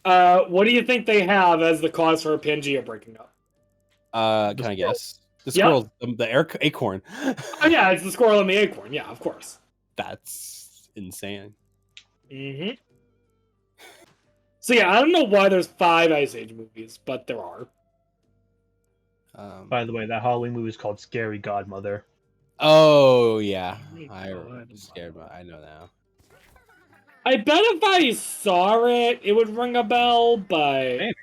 What do you think they have as the cause for Pangaea breaking up? Can I guess? The squirrel, the acorn. Oh yeah, it's the squirrel and the acorn. Yeah, of course. That's insane. Mm-hmm. So yeah, I don't know why there's 5 Ice Age movies, but there are. By the way, that Halloween movie is called Scary Godmother. Oh yeah, I'm scared. I know now. I bet if I saw it, it would ring a bell, but maybe.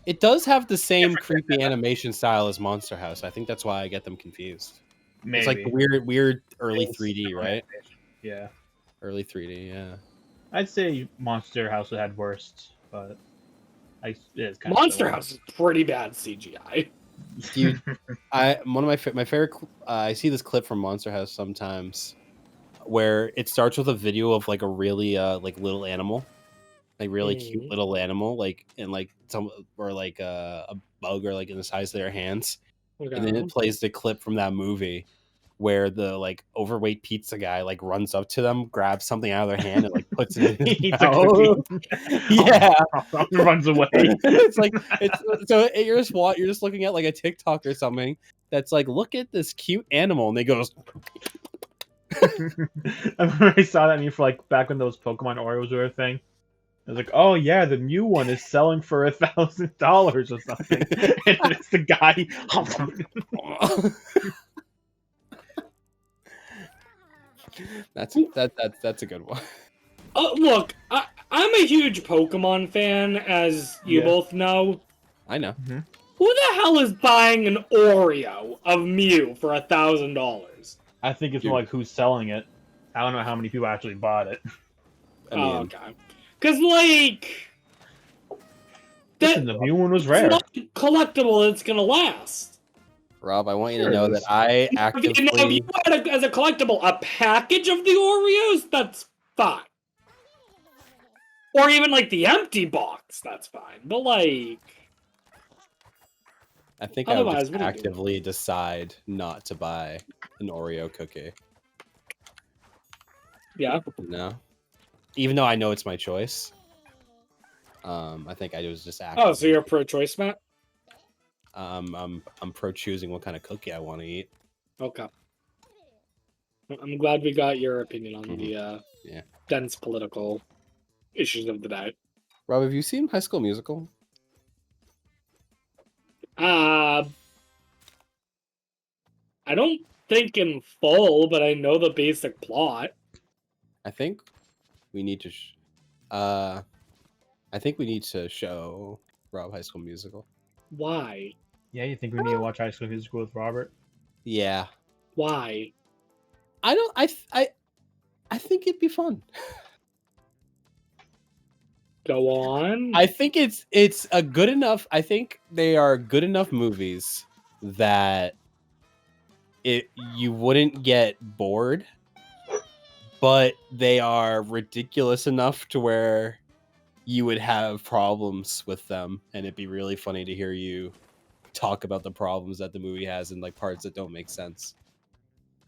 It does have the same creepy animation style as Monster House. I think that's why I get them confused. Maybe. It's like the weird early 3D, right? Yeah. Early 3D, yeah. I'd say Monster House had worst, but Monster House is pretty bad CGI. Dude, one of my favorite. I see this clip from Monster House sometimes, where it starts with a video of like a really like little animal, like really cute little animal, like and like some or like a bug or like in the size of their hands, and then it plays the clip from that movie where the like overweight pizza guy like runs up to them, grabs something out of their hand, and like puts it in his mouth. Yeah, runs away. It's like you're just looking at like a TikTok or something that's like, look at this cute animal, and they goes. I remember I saw that meme for like back when those Pokemon Oreos were a thing. I was like, oh yeah, the Mew one is selling for $1,000 or something, and it's the guy. That's a good one. Look, I'm a huge Pokemon fan, as you both know. I know. Mm-hmm. Who the hell is buying an Oreo of Mew for $1,000? I think it's more like who's selling it. I don't know how many people actually bought it. Okay. Because, like... Listen, the Mew one was rare. It's not collectible that's gonna last. Rob, I want you to know that I actively... If you had as a collectible a package of the Oreos, that's fine. Or even, like, the empty box, that's fine. But, like... I think I would just actively decide not to buy an Oreo cookie. Yeah? No. Even though I know it's my choice. I think I was just actively... Oh, so you're pro-choice, Matt? I'm pro choosing what kind of cookie I want to eat. Okay. I'm glad we got your opinion on the dense political issues of the day. Rob, have you seen High School Musical? I don't think in full, but I know the basic plot. I think we need to. I think we need to show Rob High School Musical. Why? Yeah, you think we need to watch High School Musical with Robert? Yeah. Why? I don't. I think it'd be fun. Go on. I think it's a good enough. I think they are good enough movies that you wouldn't get bored, but they are ridiculous enough to where you would have problems with them, and it'd be really funny to hear you talk about the problems that the movie has and like parts that don't make sense.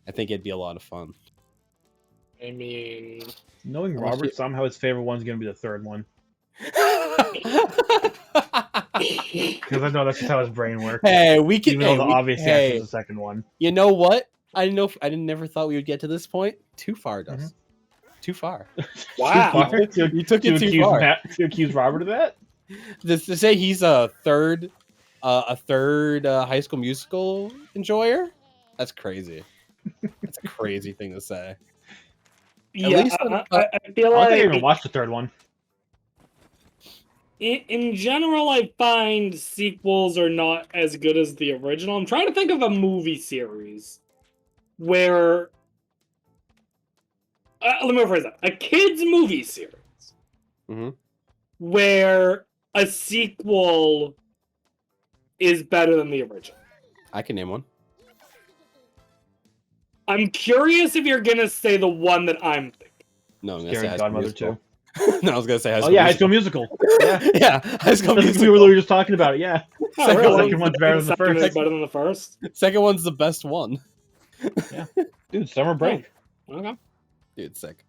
I think it'd be a lot of fun. I mean, knowing Robert, somehow his favorite one's gonna be the third one. Because I know that's just how his brain works. Hey, we can. Even though the obvious answer is the second one. You know what? I didn't know. I never thought we would get to this point. Too far, Dust. Mm-hmm. Too far. Wow. You took it too far. To accuse Robert of that? To say he's a third High School Musical enjoyer? That's crazy. That's a crazy thing to say. Yeah, I feel like I don't think I even watched the third one. In general, I find sequels are not as good as the original. I'm trying to think of a movie series where... let me rephrase that. A kid's movie series where a sequel is better than the original. I can name one. I'm curious if you're going to say the one that I'm thinking. No, I'm going to say Godmother 2. No, I was going to say High School Musical. High School Musical. Yeah, High School Musical. We were literally just talking about it, yeah. Second one's better than the first. Better than the first? Second one's the best one. Yeah. Dude, Summer Break. Okay. Dude, sick.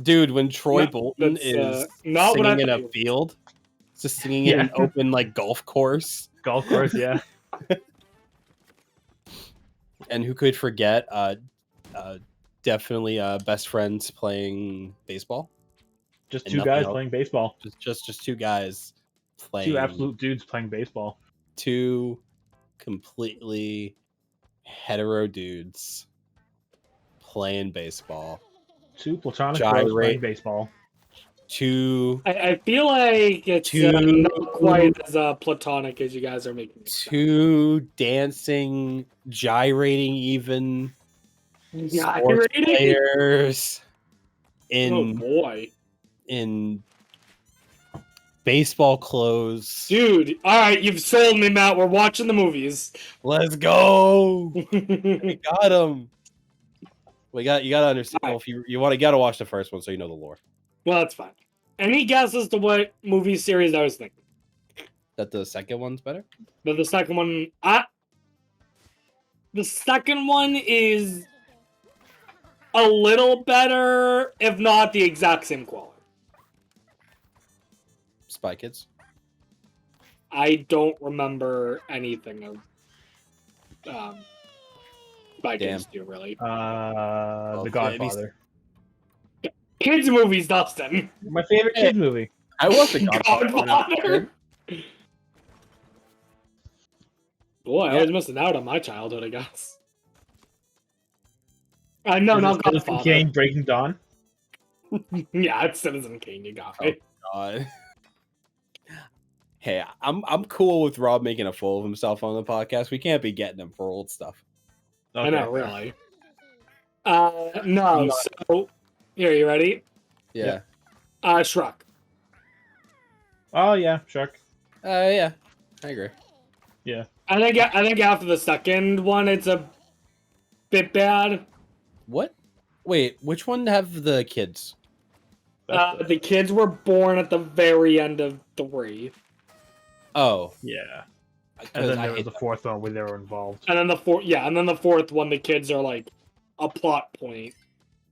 Dude, when Troy Bolton is singing in a field, just singing in an open like golf course. Golf course, yeah. And who could forget? Definitely best friends playing baseball. Just two guys playing baseball. Just two guys playing. Two absolute dudes playing baseball. Two completely hetero dudes playing baseball. Two platonic girls playing baseball. I feel like it's not quite as platonic as you guys are making it sound. Two dancing, gyrating even sports players in baseball clothes. Dude, all right, you've sold me, Matt. We're watching the movies. Let's go. We got them. You gotta understand. Well, if you gotta watch the first one so you know the lore. Well, that's fine. Any guess as to what movie series I was thinking? That the second one's better? But the second one, the second one is a little better, if not the exact same quality. Spy Kids? I don't remember anything of Spy Kids do, really. The Godfather. Kids movies, Dustin. My favorite kids movie. I was the Godfather. Boy, I was missing out on my childhood, I guess. No, not Godfather. Citizen Kane, Breaking Dawn? Yeah, it's Citizen Kane, you got me. Oh, God. Hey, I'm cool with Rob making a fool of himself on the podcast. We can't be getting him for old stuff. Okay. I know, really. No, so... Here, you ready? Yeah. Shrek. Oh, yeah, Shrek. Yeah, I agree. Yeah. I think after the second one, it's a bit bad. What? Wait, which one have the kids? The kids were born at the very end of 3. Oh. Yeah. And then there was the fourth one where they were involved. And then the fourth one, the kids are like a plot point.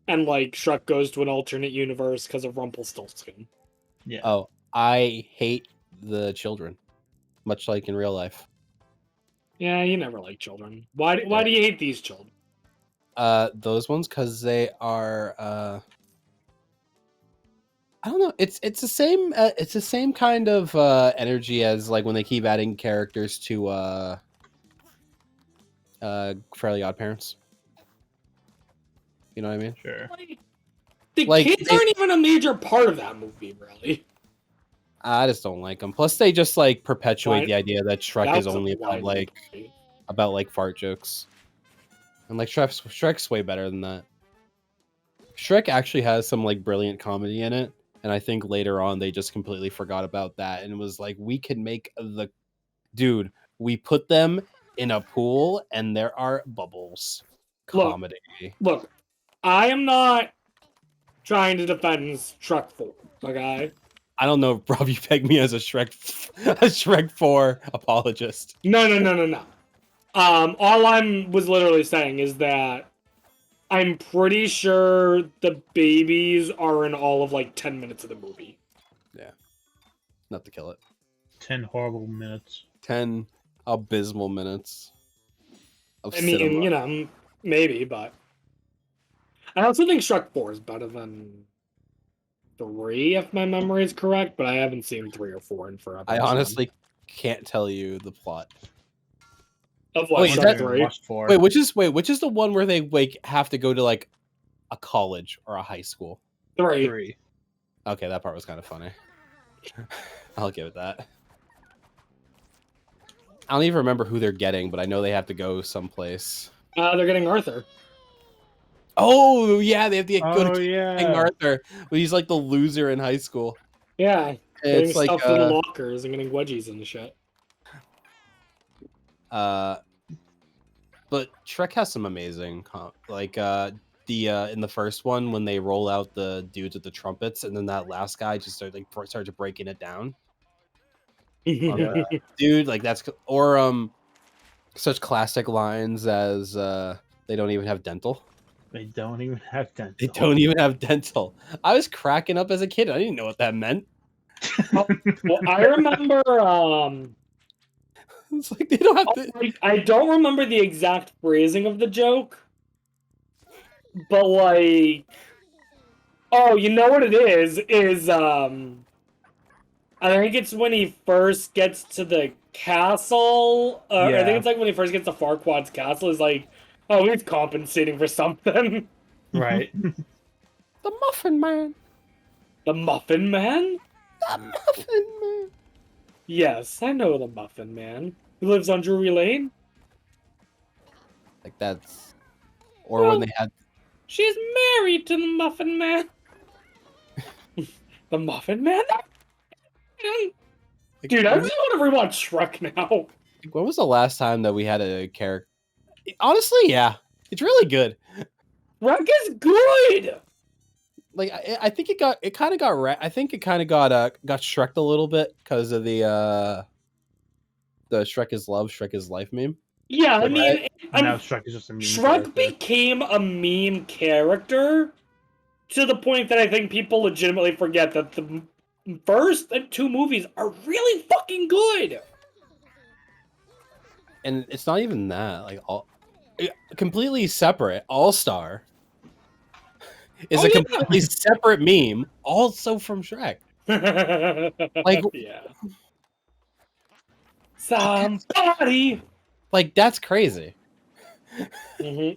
And like Shrek goes to an alternate universe because of Rumpelstiltskin. Yeah. Oh, I hate the children, much like in real life. Yeah, you never like children. Why do you hate these children? Those ones because they are. I don't know. It's the same. It's the same kind of energy as like when they keep adding characters to Fairly Odd Parents. You know what I mean? Sure. The kids aren't even a major part of that movie, really. I just don't like them. Plus, they just like perpetuate the idea that Shrek is only about like fart jokes, and like Shrek's way better than that. Shrek actually has some like brilliant comedy in it, and I think later on they just completely forgot about that and it was like, we can make we put them in a pool and there are bubbles. Comedy. Look, I am not trying to defend Shrek 4, okay? I don't know if Rob, you pegged me as a Shrek 4 apologist. No. All I was literally saying is that I'm pretty sure the babies are in all of like 10 minutes of the movie. Yeah. Not to kill it. 10 horrible minutes. 10 abysmal minutes. I mean, maybe, but I also think Shrek 4 is better than 3, if my memory is correct, but I haven't seen 3 or 4 in forever. I honestly can't tell you the plot. Of what? Shrek 3? Which is the one where they like have to go to like a college or a high school? 3. Okay, that part was kind of funny. I'll give it that. I don't even remember who they're getting, but I know they have to go someplace. They're getting Arthur. Oh yeah, they have to go to Arthur, but he's like the loser in high school. Yeah, getting stuff in the lockers and getting wedgies and shit. But Shrek has some amazing, in the first one when they roll out the dudes with the trumpets, and then that last guy just started breaking it down. Dude, like that's such classic lines as they don't even have dental. They don't even have dental. They don't even have dental. I was cracking up as a kid. I didn't know what that meant. Well, I remember. It's like they don't have. I don't remember the exact phrasing of the joke, but like, oh, you know what it is? I think it's when he first gets to the castle. I think it's like when he first gets to Farquaad's castle. Is like, oh, he's compensating for something. Right. The Muffin Man. The Muffin Man? The Muffin Man. Yes, I know the Muffin Man. He lives on Drury Lane. Like that's... Or when they had... She's married to the Muffin Man. The Muffin Man? Dude, I really want to rewatch Shrek now. When was the last time that we had a character? Honestly, yeah. It's really good. Shrek is good! Like, I think it kind of got Shrek'd a little bit because of the Shrek is love, Shrek is life meme. Yeah, I mean... now Shrek is just a meme Shrek became a meme character to the point that I think people legitimately forget that the first 2 movies are really fucking good. And it's not even that. Like, completely separate. All-Star is a completely separate meme, also from Shrek. Like, yeah. Somebody. Like, that's crazy. Mm-hmm.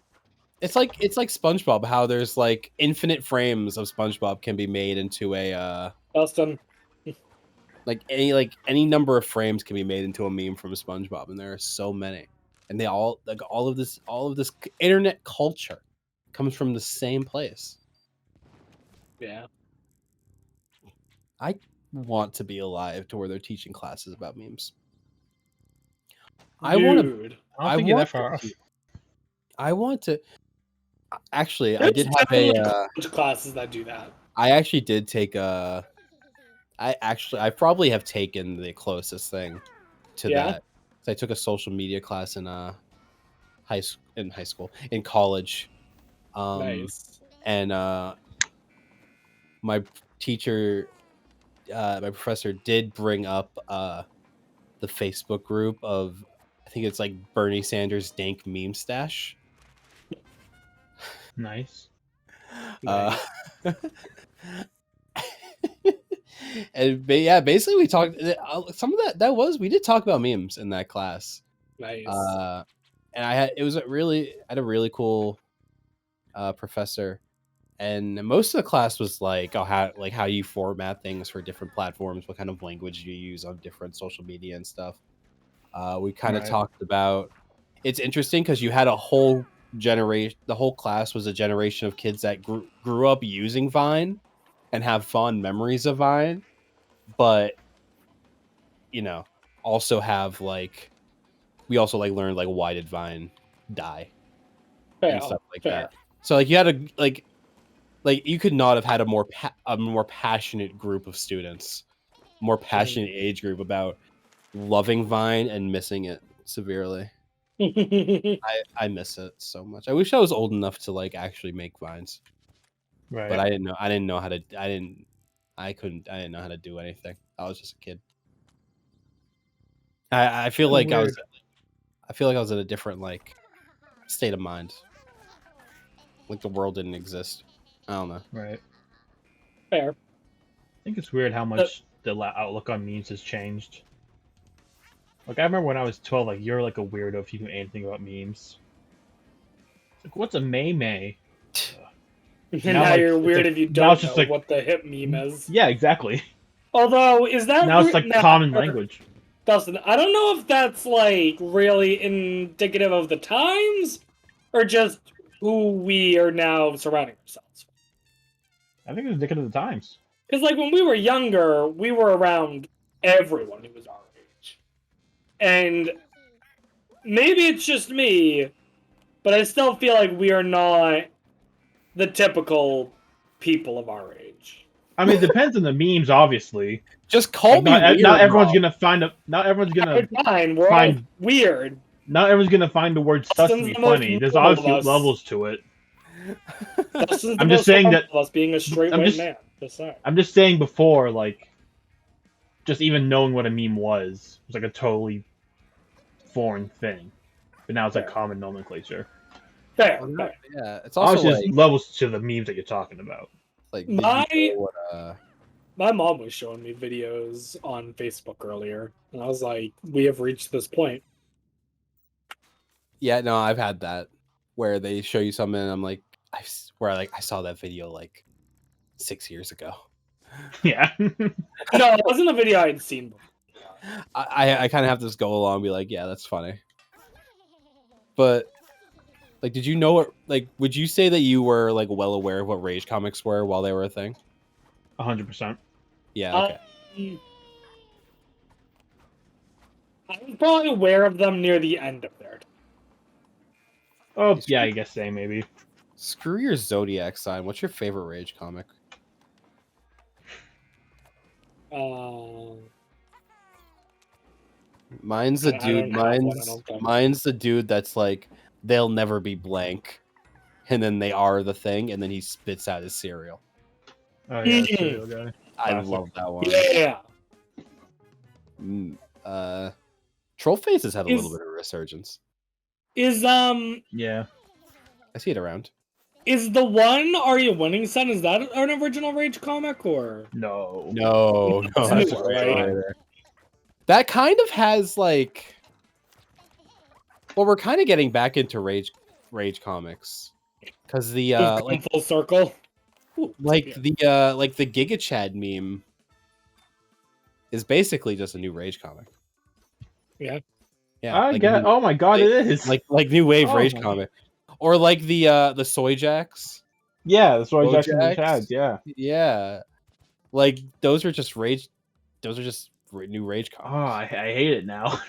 It's like SpongeBob. How there's like infinite frames of SpongeBob can be made into a Austin. Like any number of frames can be made into a meme from SpongeBob, and there are so many, and they all of this internet culture comes from the same place. Yeah. I want to be alive to where they're teaching classes about memes. I want to. Actually, There's I did have a classes that do that. I actually did take a. I probably have taken the closest thing to that. So I took a social media class in college. Nice. And my teacher, my professor did bring up the Facebook group of, I think it's like Bernie Sanders dank meme stash. Nice. And yeah, basically we talked some of we did talk about memes in that class. Nice. And I had a really cool professor, and most of the class was like, oh, how you format things for different platforms, what kind of language you use on different social media and stuff. We kind of talked about. It's interesting because you had a whole generation. The whole class was a generation of kids that grew up using Vine and have fond memories of Vine, but also have like we also like learned like why did Vine die and stuff like that. So like you had like you could not have had a more passionate group of students, more passionate age group about loving Vine and missing it severely. I miss it so much. I wish I was old enough to like actually make Vines, but I didn't know how to. I didn't know how to do anything. I was just a kid. I feel like weird. I feel like I was in a different like state of mind. Like the world didn't exist. I don't know. Right. Fair. I think it's weird how much the outlook on memes has changed. Like, I remember when I was 12, like, you're like a weirdo if you knew anything about memes. It's like, what's a May? Now like, you're weird if you don't know like, what the hip meme is. Yeah, exactly. Although, is that... Now it's like common language. Dustin, I don't know if that's, like, really indicative of the times, or just who we are now surrounding ourselves with. I think it's indicative of the times. Because, like, when we were younger, we were around everyone who was our age. And maybe it's just me, but I still feel like we are not the typical people of our age. I mean, it depends on the memes, obviously. Just call me weird. Not everyone's gonna find a. Not everyone's gonna fine. We're all weird. Not everyone's gonna find the word sus to be funny. There's obviously levels to it. I'm just saying that us being a straight white man. I'm just saying before, like, just even knowing what a meme was like a totally foreign thing, but now it's like common nomenclature. Fair. Yeah, it's also like levels to the memes that you're talking about. Like my mom was showing me videos on Facebook earlier, and I was like, "We have reached this point." Yeah, no, I've had that where they show you something, and I'm like, I saw that video like 6 years ago. Yeah. No, it wasn't a video I'd seen before. I kind of have to go along and be like, yeah, that's funny. But like, did you know what? Like, would you say that you were like well aware of what Rage comics were while they were a thing? 100%. Yeah. Okay. I was probably aware of them near the end of their time. Oh, yeah, I guess so, maybe. Screw your zodiac sign. What's your favorite Rage comic? Mine's the dude. Mine's the dude that's like, they'll never be blank, and then they are the thing, and then he spits out his cereal. Oh yeah, cereal guy. I love that one. Yeah. Troll Faces had a little bit of a resurgence. Yeah. I see it around. Is the one Are You Winning Son, is that an original Rage comic or no? No, that's right. That kind of has like, well, we're kind of getting back into Rage comics because the like full circle. Ooh, like the Giga Chad meme is basically just a new Rage comic. Yeah. Yeah. I get. Oh my god, it is like new wave Rage comic, or like the Soy Jacks. Yeah, the Soy Jacks and the Chads. Yeah. Yeah. Like those are just Rage. Those are just new Rage comics. Oh, I hate it now.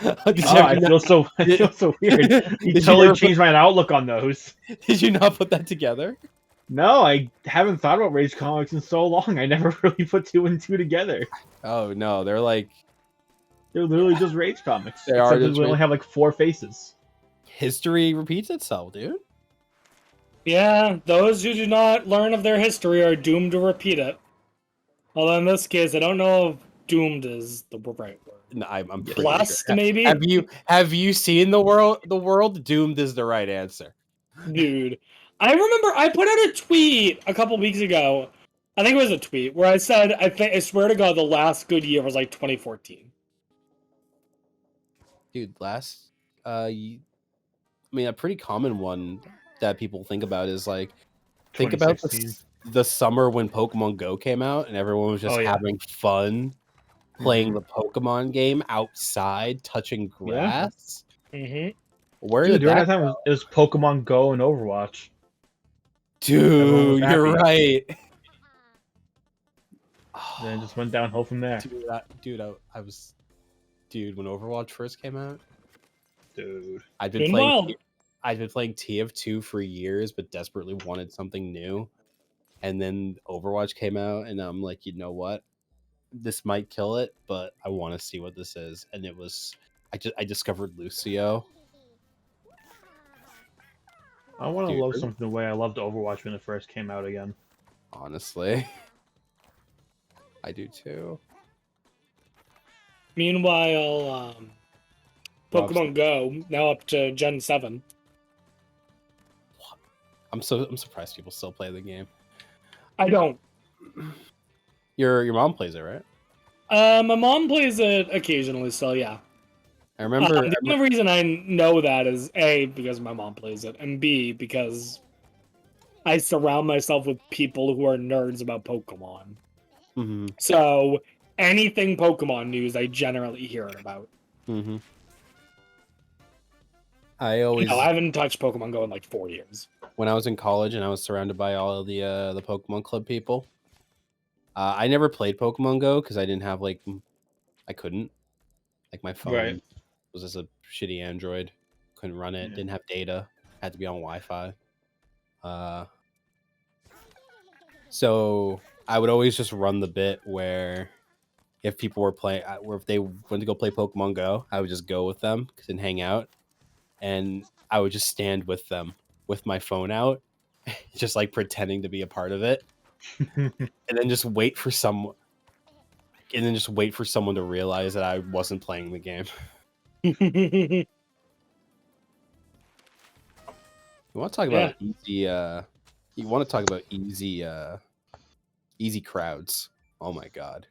I feel so weird. You totally changed my outlook on those. Did you not put that together? No, I haven't thought about Rage comics in so long. I never really put 2 and 2 together. Oh no, they're literally just Rage comics. They are. We only have like 4 faces. History repeats itself, dude. Yeah, those who do not learn of their history are doomed to repeat it. Although in this case, I don't know if doomed is the right word. No, I'm blessed, sure. maybe. Have you seen the world? The world doomed is the right answer, dude. I remember I put out a tweet a couple weeks ago. I think it was a tweet where I said, I swear to God, the last good year was like 2014. Dude, I mean, a pretty common one that people think about is like Think about the summer when Pokemon Go came out and everyone was just having fun playing the Pokemon game outside, touching grass. Mm-hmm. Where did during that that time it was Pokemon Go and Overwatch. Dude, you're right. Then it just went downhill from there. Dude, when Overwatch first came out, dude, I'd been playing TF2 for years, but desperately wanted something new. And then Overwatch came out, and I'm like, you know what? This might kill it, but I want to see what this is. And it was, I discovered Lucio. I want to love something the way I loved Overwatch when it first came out again. Honestly, I do too. Meanwhile, Pokemon Go now up to Gen 7. I'm surprised people still play the game. I don't. Your mom plays it, right? My mom plays it occasionally, so yeah. I remember. The only reason I know that is A, because my mom plays it, and B, because I surround myself with people who are nerds about Pokemon. Mm-hmm. So anything Pokemon news, I generally hear it about. Mm-hmm. I haven't touched Pokemon Go in like 4 years. When I was in college and I was surrounded by all of the Pokemon Club people, I never played Pokemon Go because I didn't have I couldn't. Like my phone was just a shitty Android, couldn't run it, didn't have data, had to be on Wi-Fi. So I would always just run the bit where if people were playing, or if they went to go play Pokemon Go, I would just go with them and hang out, and I would just stand with them with my phone out, just like pretending to be a part of it, and then just wait for someone to realize that I wasn't playing the game. You want to talk about easy? You want to talk about easy crowds? Oh my god!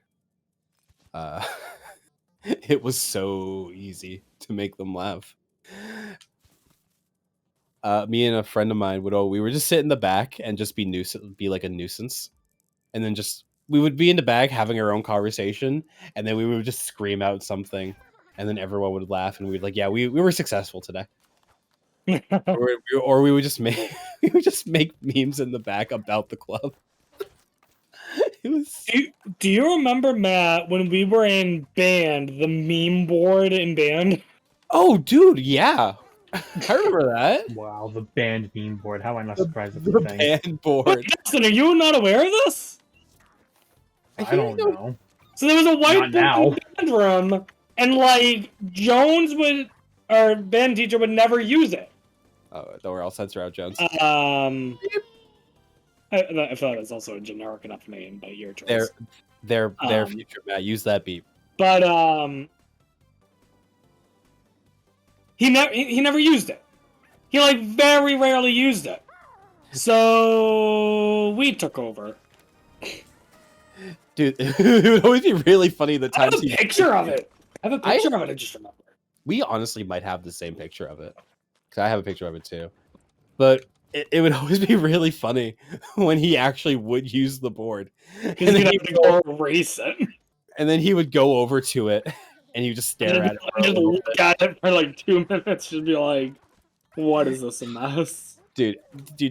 It was so easy to make them laugh. Me and a friend of mine we were just sit in the back and just be like a nuisance, and then we would be in the back having our own conversation, and then we would just scream out something, and then everyone would laugh, and we'd like, yeah, we were successful today. or we would just make memes in the back about the club. It was... Do you remember, Matt, when we were in band, the meme board in band? Oh, dude, yeah. I remember that. Wow, the band meme board. How am I not surprised at the thing? Band board. Wait, Justin, are you not aware of this? I don't know. So there was a whiteboard in the band room, and Jones our band teacher would never use it. Oh, don't worry, I'll censor out Jones. I feel like that's also a generic enough name, but your choice. Their future, Matt. Use that beep. But he never used it. He very rarely used it. So we took over. Dude, it would always be really funny the times I have a picture of it. I just remember. We honestly might have the same picture of it. Because I have a picture of it too. But it would always be really funny when he actually would use the board. Because he'd have to go erase it. And then he would go over to it and he would just stare at it. Just look at it for 2 minutes, just be like, what is this a mess? Dude,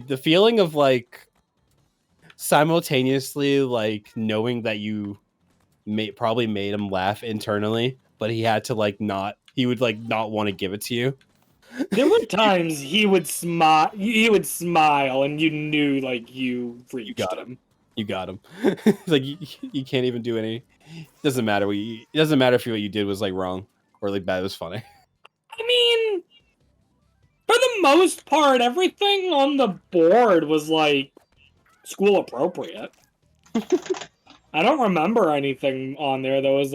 the feeling of simultaneously knowing that you probably made him laugh internally, but he had to not want to give it to you. There were times he would smile and you knew you reached him. You got him. You can't even do any. It doesn't matter it doesn't matter if what you did was wrong or bad. It was funny. I mean, for the most part, everything on the board was school appropriate. I don't remember anything on there that was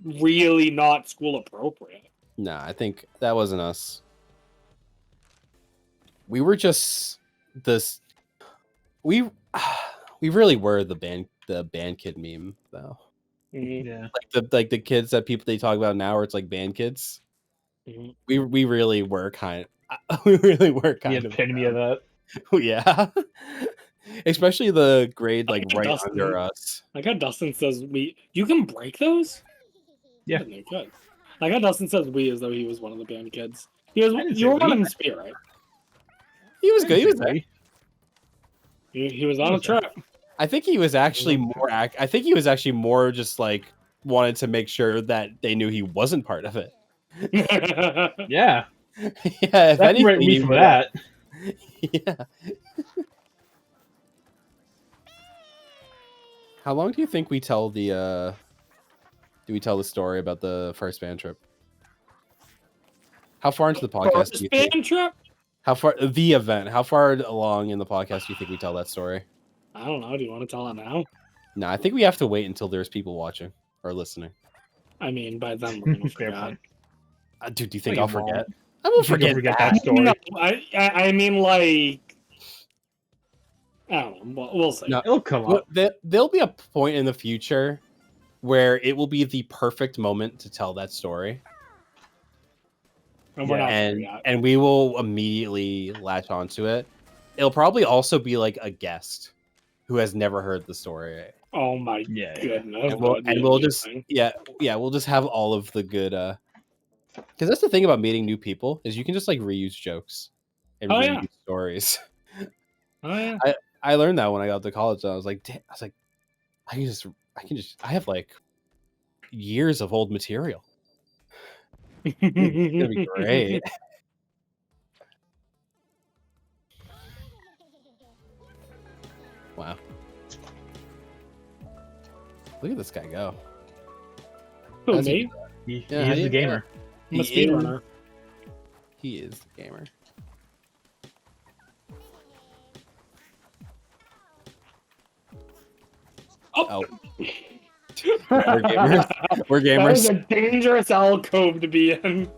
really not school appropriate. Nah, I think that wasn't us. We were just this. We really were the band kid meme though. Mm-hmm. Yeah, the kids that they talk about now, where it's band kids. Mm-hmm. We really were kind. We really were kind the epitome of that. Yeah. Especially the grade like right Dustin. under us. Like how Dustin says you can break those? Yeah. They could. Like how Dustin says we as though he was one of the band kids. You were on in spirit. He was good. He was there. He was on a trip. I think he was actually more. I think he was actually more just like wanted to make sure that they knew he wasn't part of it. Yeah. Yeah. If anything, me for that. Yeah. How long do you think we tell the? Do we tell the story about the first band trip? How far into the podcast do you think? Band trip? How far the event? How far along in the podcast do you think we tell that story? I don't know. Do you want to tell it now? No, I think we have to wait until there's people watching or listening. I mean, by then we're gonna forget. Dude, do you think I'll forget? I won't forget that story. No, I mean, like, I don't know. We'll see. No, It'll come up. There'll be a point in the future where it will be the perfect moment to tell that story. And we're not there yet. And we will immediately latch onto it. It'll probably also be like a guest who has never heard the story. Oh my goodness! And we'll just we'll just have all of the good. Because that's the thing about meeting new people is you can just like reuse jokes and reuse stories. Oh yeah. I learned that when I got to college. I was like, I have like years of old material. It's gonna be great. Wow. Look at this guy go. Who, me? He is the gamer. I'm a speedrunner. He is the gamer. Oh. We're gamers. We're gamers. That was a dangerous alcove to be in.